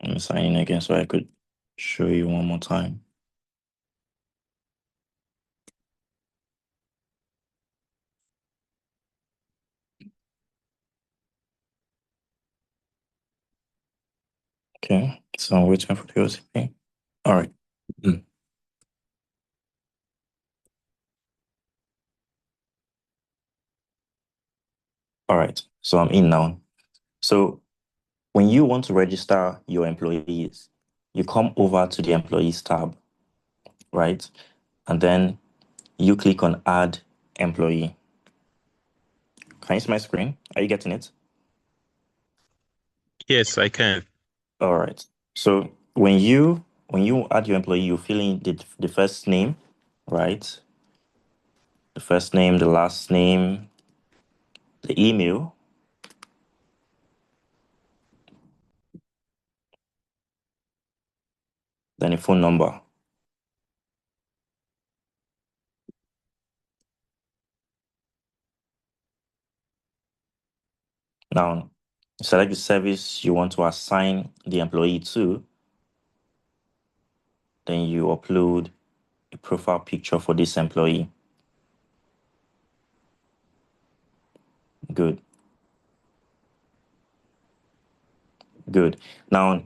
Let me sign in again so I could show you one more time. Okay, so I'm waiting for the OTP. All right. All right, so I'm in now. So when you want to register your employees, you come over to the employees tab, right? And then you click on add employee. Can you see my screen? Are you getting it? Yes, I can. All right. So when you add your employee, you fill in the first name, right? The first name, the last name, the email, then a phone number. Now, select the service you want to assign the employee to. Then you upload a profile picture for this employee. Good. Good. Now,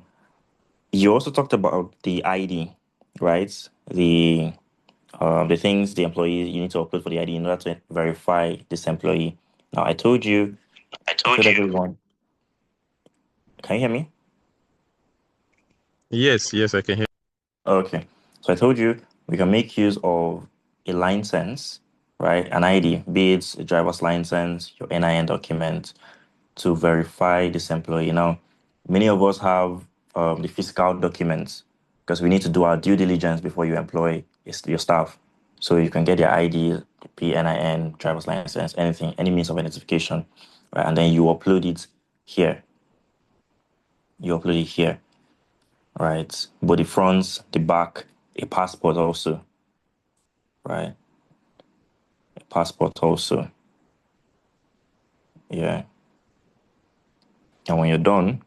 you also talked about the ID, right? The things the employee you need to upload for the ID in order to verify this employee. Now, I told everyone. Can you hear me? Yes, I can hear. Okay. So I told you we can make use of a license, right? An ID, be it a driver's license, your NIN document, to verify this employee. Now, many of us have the physical documents, because we need to do our due diligence before you employ your staff. So you can get their ID, PNIN, driver's license, anything, any means of identification, right? And then you upload it here. You upload it here, right? But the front, the back, a passport also, right? A passport also, yeah. And when you're done,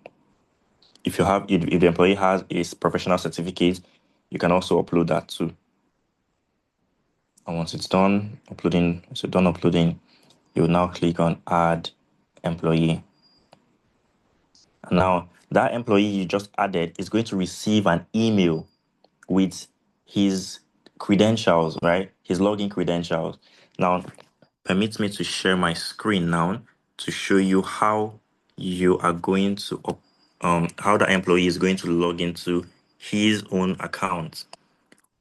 if the employee has a professional certificate, you can also upload that too. And once it's done uploading, you will now click on add employee. And now that employee you just added is going to receive an email with his credentials, right? His login credentials. Now, permit me to share my screen now to show you how you are going to, how the employee is going to log into his own account.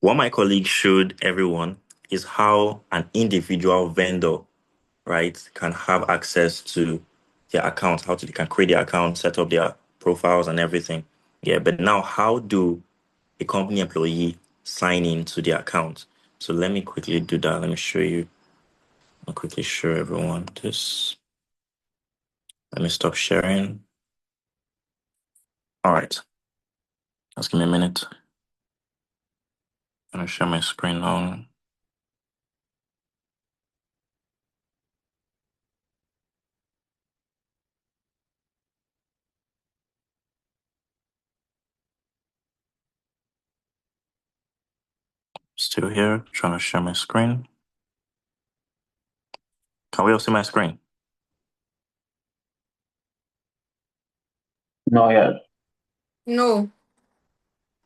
What my colleague showed everyone is how an individual vendor, right, can have access to their account, they can create their account, set up their profiles and everything. Yeah, but now how do a company employee sign in to their account? So let me quickly do that. Let me show you. I'll quickly show everyone this. Let me stop sharing. All right. Just give me a minute. I'm going to share my screen now. Still here, trying to share my screen. Can we all see my screen? Not yet. No.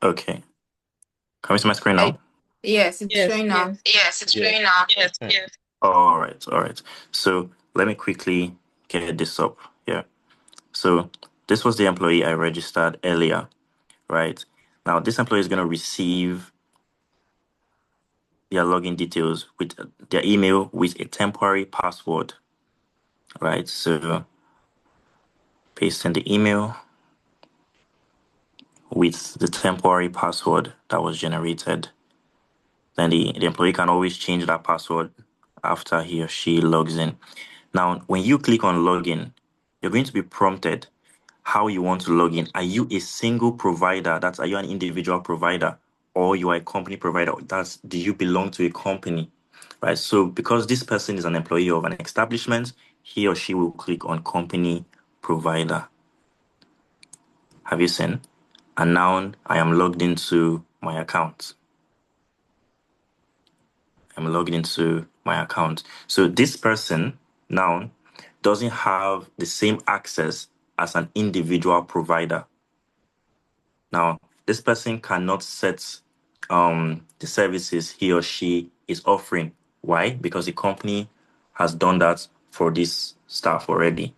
Okay. Can we see my screen now? Yes, it's showing now. Yes, it's showing now. Yes. All right. So let me quickly get this up here. So this was the employee I registered earlier, right? Now this employee is going to receive their login details with their email with a temporary password, right? So paste in the email with the temporary password that was generated. Then the employee can always change that password after he or she logs in. Now, when you click on login, you're going to be prompted how you want to log in. Are you a single provider? Are you an individual provider? Or you are a company provider? Do you belong to a company? Right. So because this person is an employee of an establishment, he or she will click on company provider. Have you seen? And now I am logged into my account. I'm logged into my account. So this person now doesn't have the same access as an individual provider. Now, this person cannot set the services he or she is offering. Why? Because the company has done that for this staff already.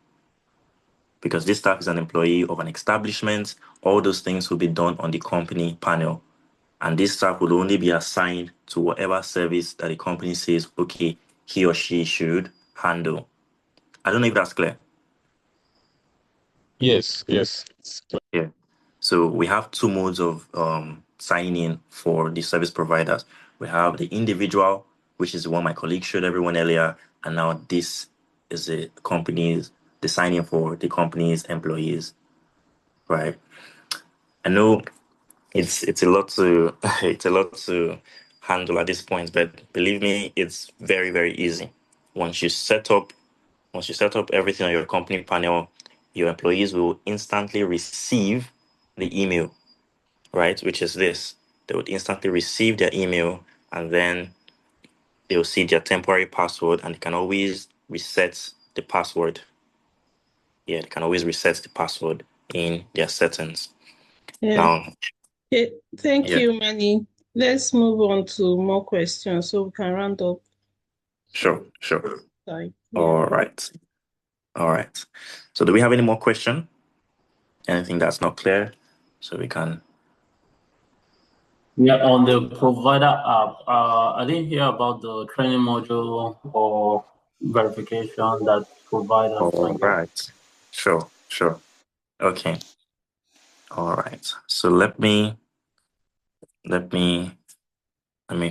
Because this staff is an employee of an establishment, all those things will be done on the company panel. And this staff will only be assigned to whatever service that the company says, okay, he or she should handle. I don't know if that's clear. Yes. Yeah. So we have two modes of signing in for the service providers. We have the individual, which is the one my colleague showed everyone earlier, and now this is the signing for the company's employees, right? I know it's a lot to it's a lot to handle at this point, but believe me, it's very, very easy. Once you set up everything on your company panel, your employees will instantly receive the email, right? Which is this. They would instantly receive their email, and then they'll see their temporary password, and they can always reset the password. Yeah, they can always reset the password in their settings. Yeah. Now, okay. Thank you, Manny. Let's move on to more questions so we can round up. Sure. Sorry. All right. So do we have any more question? Anything that's not clear? So we can. Yeah, on the provider app, I didn't hear about the training module or verification that providers can All get. right. Sure. Okay. All right. So let me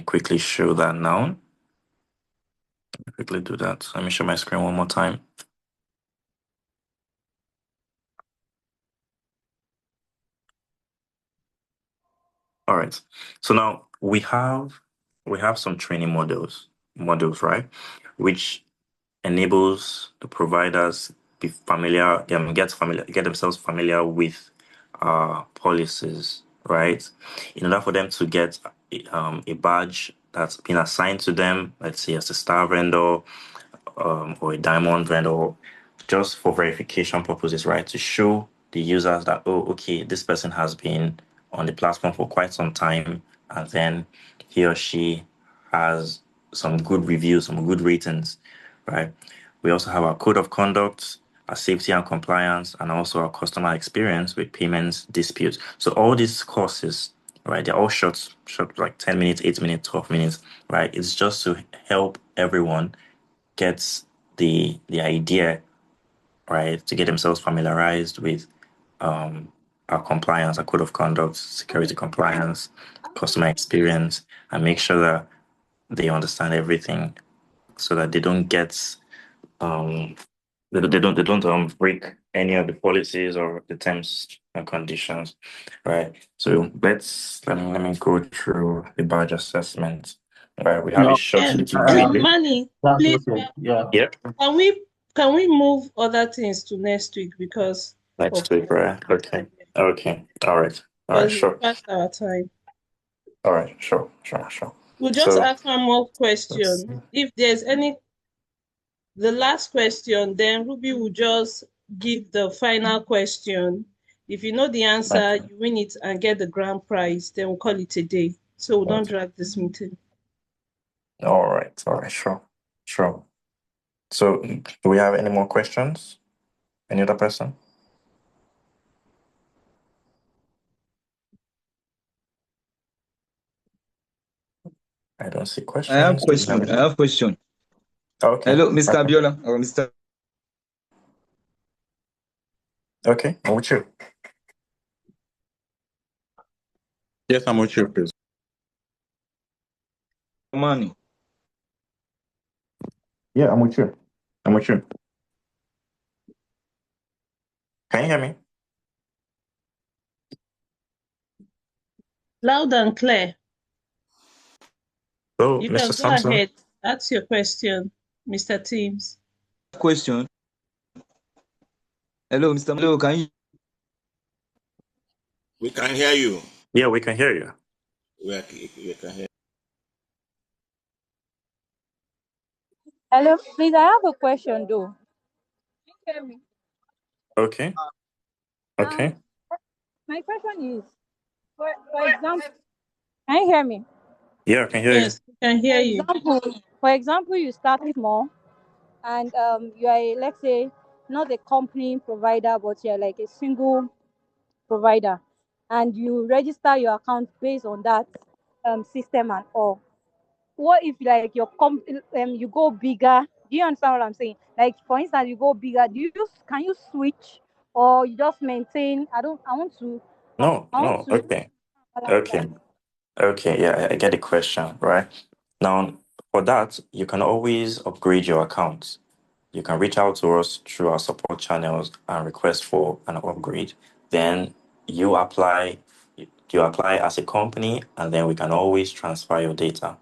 quickly show that now. Quickly do that. Let me show my screen one more time. All right. So now we have some training modules, right? Which enables the providers be familiar, get themselves familiar with policies, right? In order for them to get a badge that's been assigned to them, let's say as a star vendor, or a diamond vendor, just for verification purposes, right? To show the users that, oh, okay, this person has been on the platform for quite some time, and then he or she has some good reviews, some good ratings, right? We also have our code of conduct, our safety and compliance, and also our customer experience with payments disputes. So all these courses, right, they're all short, like 10 minutes, 8 minutes, 12 minutes, right? It's just to help everyone gets the idea, right, to get themselves familiarized with our compliance, our code of conduct, security compliance, customer experience, and make sure that they understand everything so that they don't get they don't break any of the policies or the terms and conditions, right? So let me go through the badge assessment. Right, we have a No, short YouTube video. Manny, that's please, okay. Yeah. Yep. can we move other things to next week because Next of week, right? Okay. Okay. All right. All right. because we Sure. passed our time. All right. Sure. Sure. Sure. We'll just So ask one more let's question. If there's any, the last question, then Ruby will just give the final question. If you know the answer, okay. you win it and get the grand prize. Then we'll call it a day. So we don't Okay. drag this meeting. All right. All right. Sure. Sure. So do we have any more questions? Any other person? I don't see I have questions. Do we have question. I any? have question. Okay. Hello, Mr. Okay. Abiola or Mr. Okay. I'm with you. Yes, I'm with you, please. Mani. Yeah, I'm with you. I'm with you. Can you hear me? Loud and clear. So, You Mr. can go Sampson. ahead. Ask your question, Mr. Teams. Question. Hello, Mr. Hello, can you? We can hear you. Yeah, we can hear you. We can hear. Hello, please. I have a question though. Can you hear me? Okay. Um, Okay. my question is, for example, can you hear me? Yeah, I can hear you. Yes, we can hear you. For example, you start small, and you are let's say not a company provider, but you're like a single provider, and you register your account based on that system and all. What if like you go bigger? Do you understand what I'm saying? Like for instance, you go bigger. Can you switch, or you just maintain? I want to. No, I want no. to. Okay. Okay. Okay. Yeah, I get the question, right? Now, for that, you can always upgrade your account. You can reach out to us through our support channels and request for an upgrade. Then you apply, you apply as a company, and then we can always transfer your data.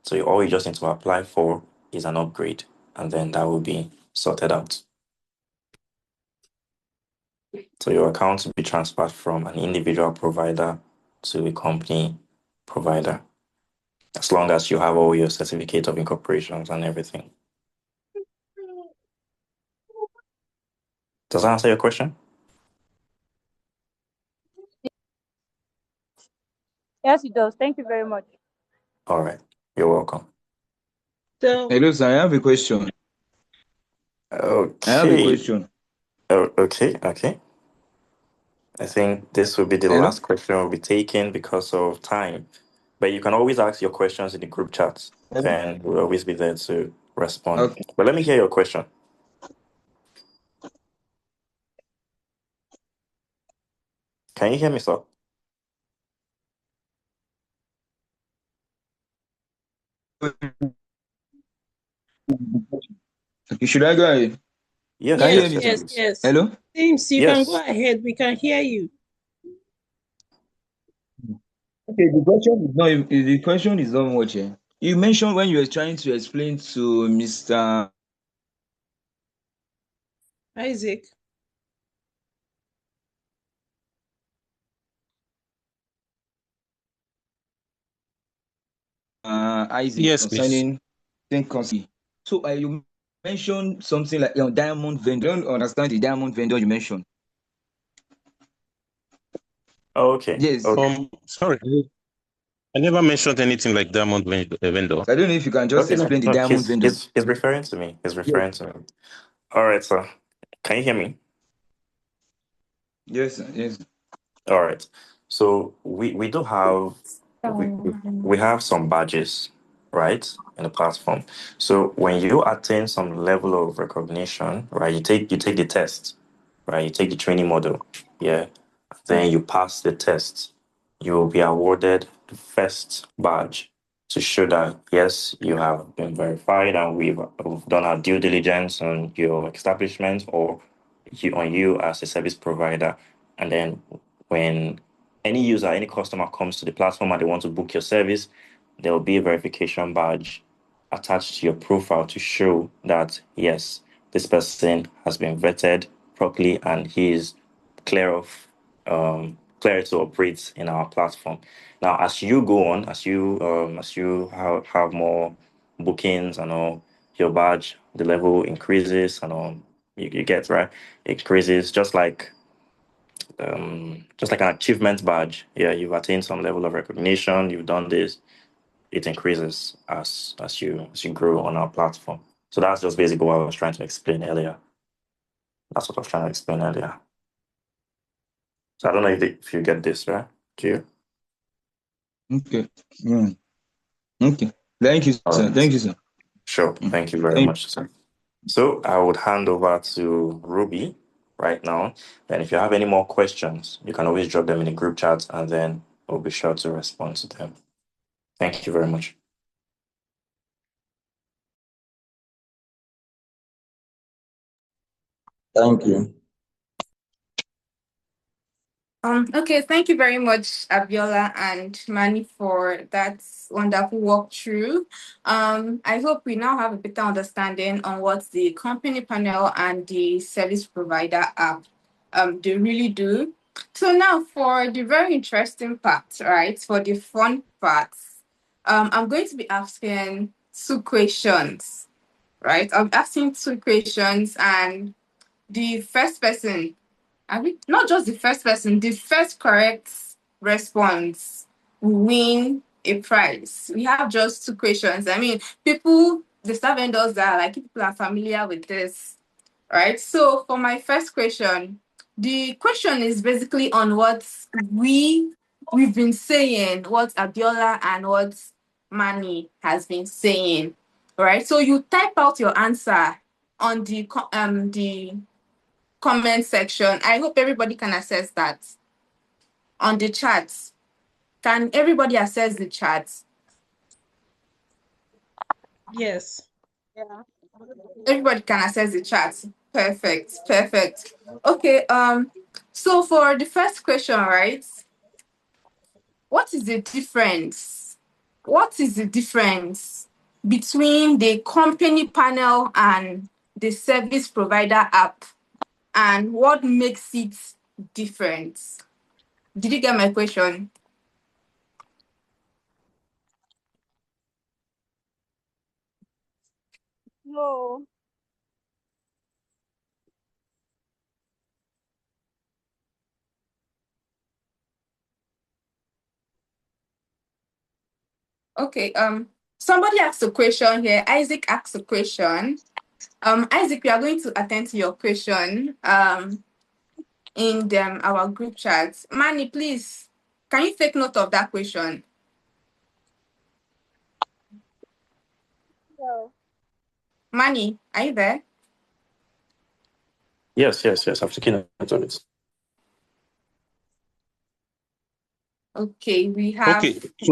So all you just need to apply for is an upgrade, and then that will be sorted out. So your account will be transferred from an individual provider to a company provider, as long as you have all your certificate of incorporations and everything. Does that answer your question? Yes, it does. Thank you very much. All right. You're welcome. So, Hello, sir. I have a question. I have a Okay. question. Oh, okay. Okay. I think this will be the Hello? last question we'll be taking because of time. But you can always ask your questions in the group chat. Hello? Then we'll always be there to respond. Okay. But let me hear your question. Can you hear me, sir? Okay, should I go ahead? Yes, Can you hear yes, Yes, me, yes, sir? yes, please. yes. Hello? James, you can go Yes. ahead. We can hear you. Okay, the question is not much. You mentioned when you were trying to explain to Mr. Isaac. Isaac Yes, please. concerning consistency. So you mentioned something like diamond vendor. I don't understand the diamond vendor you mentioned. Okay. Yes. Okay. Sorry, I never mentioned anything like diamond vendor. So I don't know if you can just Okay. No, explain the no, diamond vendor. he's referring to me. He's Yes, referring to me. All right, sir. Can you hear me? yes, sir. Yes. All right. So we do have we have some badges, right, in the platform. So when you attain some level of recognition, right, you take the test, right, you take the training model, yeah, then you pass the test, you will be awarded the first badge to show that yes, you have been verified and we've done our due diligence on your establishment or you as a service provider. And then when any user, any customer comes to the platform and they want to book your service, there will be a verification badge attached to your profile to show that yes, this person has been vetted properly and he is clear of clear to operate in our platform. Now, as you go on, as you have more bookings and all, your badge, the level increases and all. You get right. It increases just like an achievement badge. Yeah, you've attained some level of recognition. You've done this. It increases as you grow on our platform. So that's just basically what I was trying to explain earlier. That's what I was trying to explain earlier. So I don't know if you get this, right? Do you? Okay. Mm. Okay. Thank you, All sir. right. Thank you, sir. Sure. Mm. Thank you very Thank much, sir. So I would hand over to Ruby right now. And if you have any more questions, you can always drop them in the group chat and then we'll be sure to respond to them. Thank you very much. Thank you. Okay, thank you very much, Abiola and Mani, for that wonderful walkthrough. I hope we now have a better understanding on what the company panel and the service provider app they really do. So now for the very interesting part, right? For the fun parts, I'm going to be asking two questions, right? I'm asking two questions, and the first person, I mean, not just the first person, the first correct response will win a prize. We have just two questions. I mean, the staff vendors that like people are familiar with this, right? So for my first question, the question is basically on what we've been saying, what Abiola and what Mani has been saying, right? So you type out your answer on the comment section. I hope everybody can access that on the chat. Can everybody access the chat? Yes. Yeah. Everybody can access the chat. Perfect, perfect. Okay, so for the first question, right? What is the difference? What is the difference between the company panel and the service provider app? And what makes it different? Did you get my question? No. Okay, somebody asked a question here. Isaac asked a question. Isaac, we are going to attend to your question in our group chat. Manny, please, can you take note of that question? Yeah. Manny, are you there? Yes, yes, yes. I've taken note of it. Okay, we have Okay, so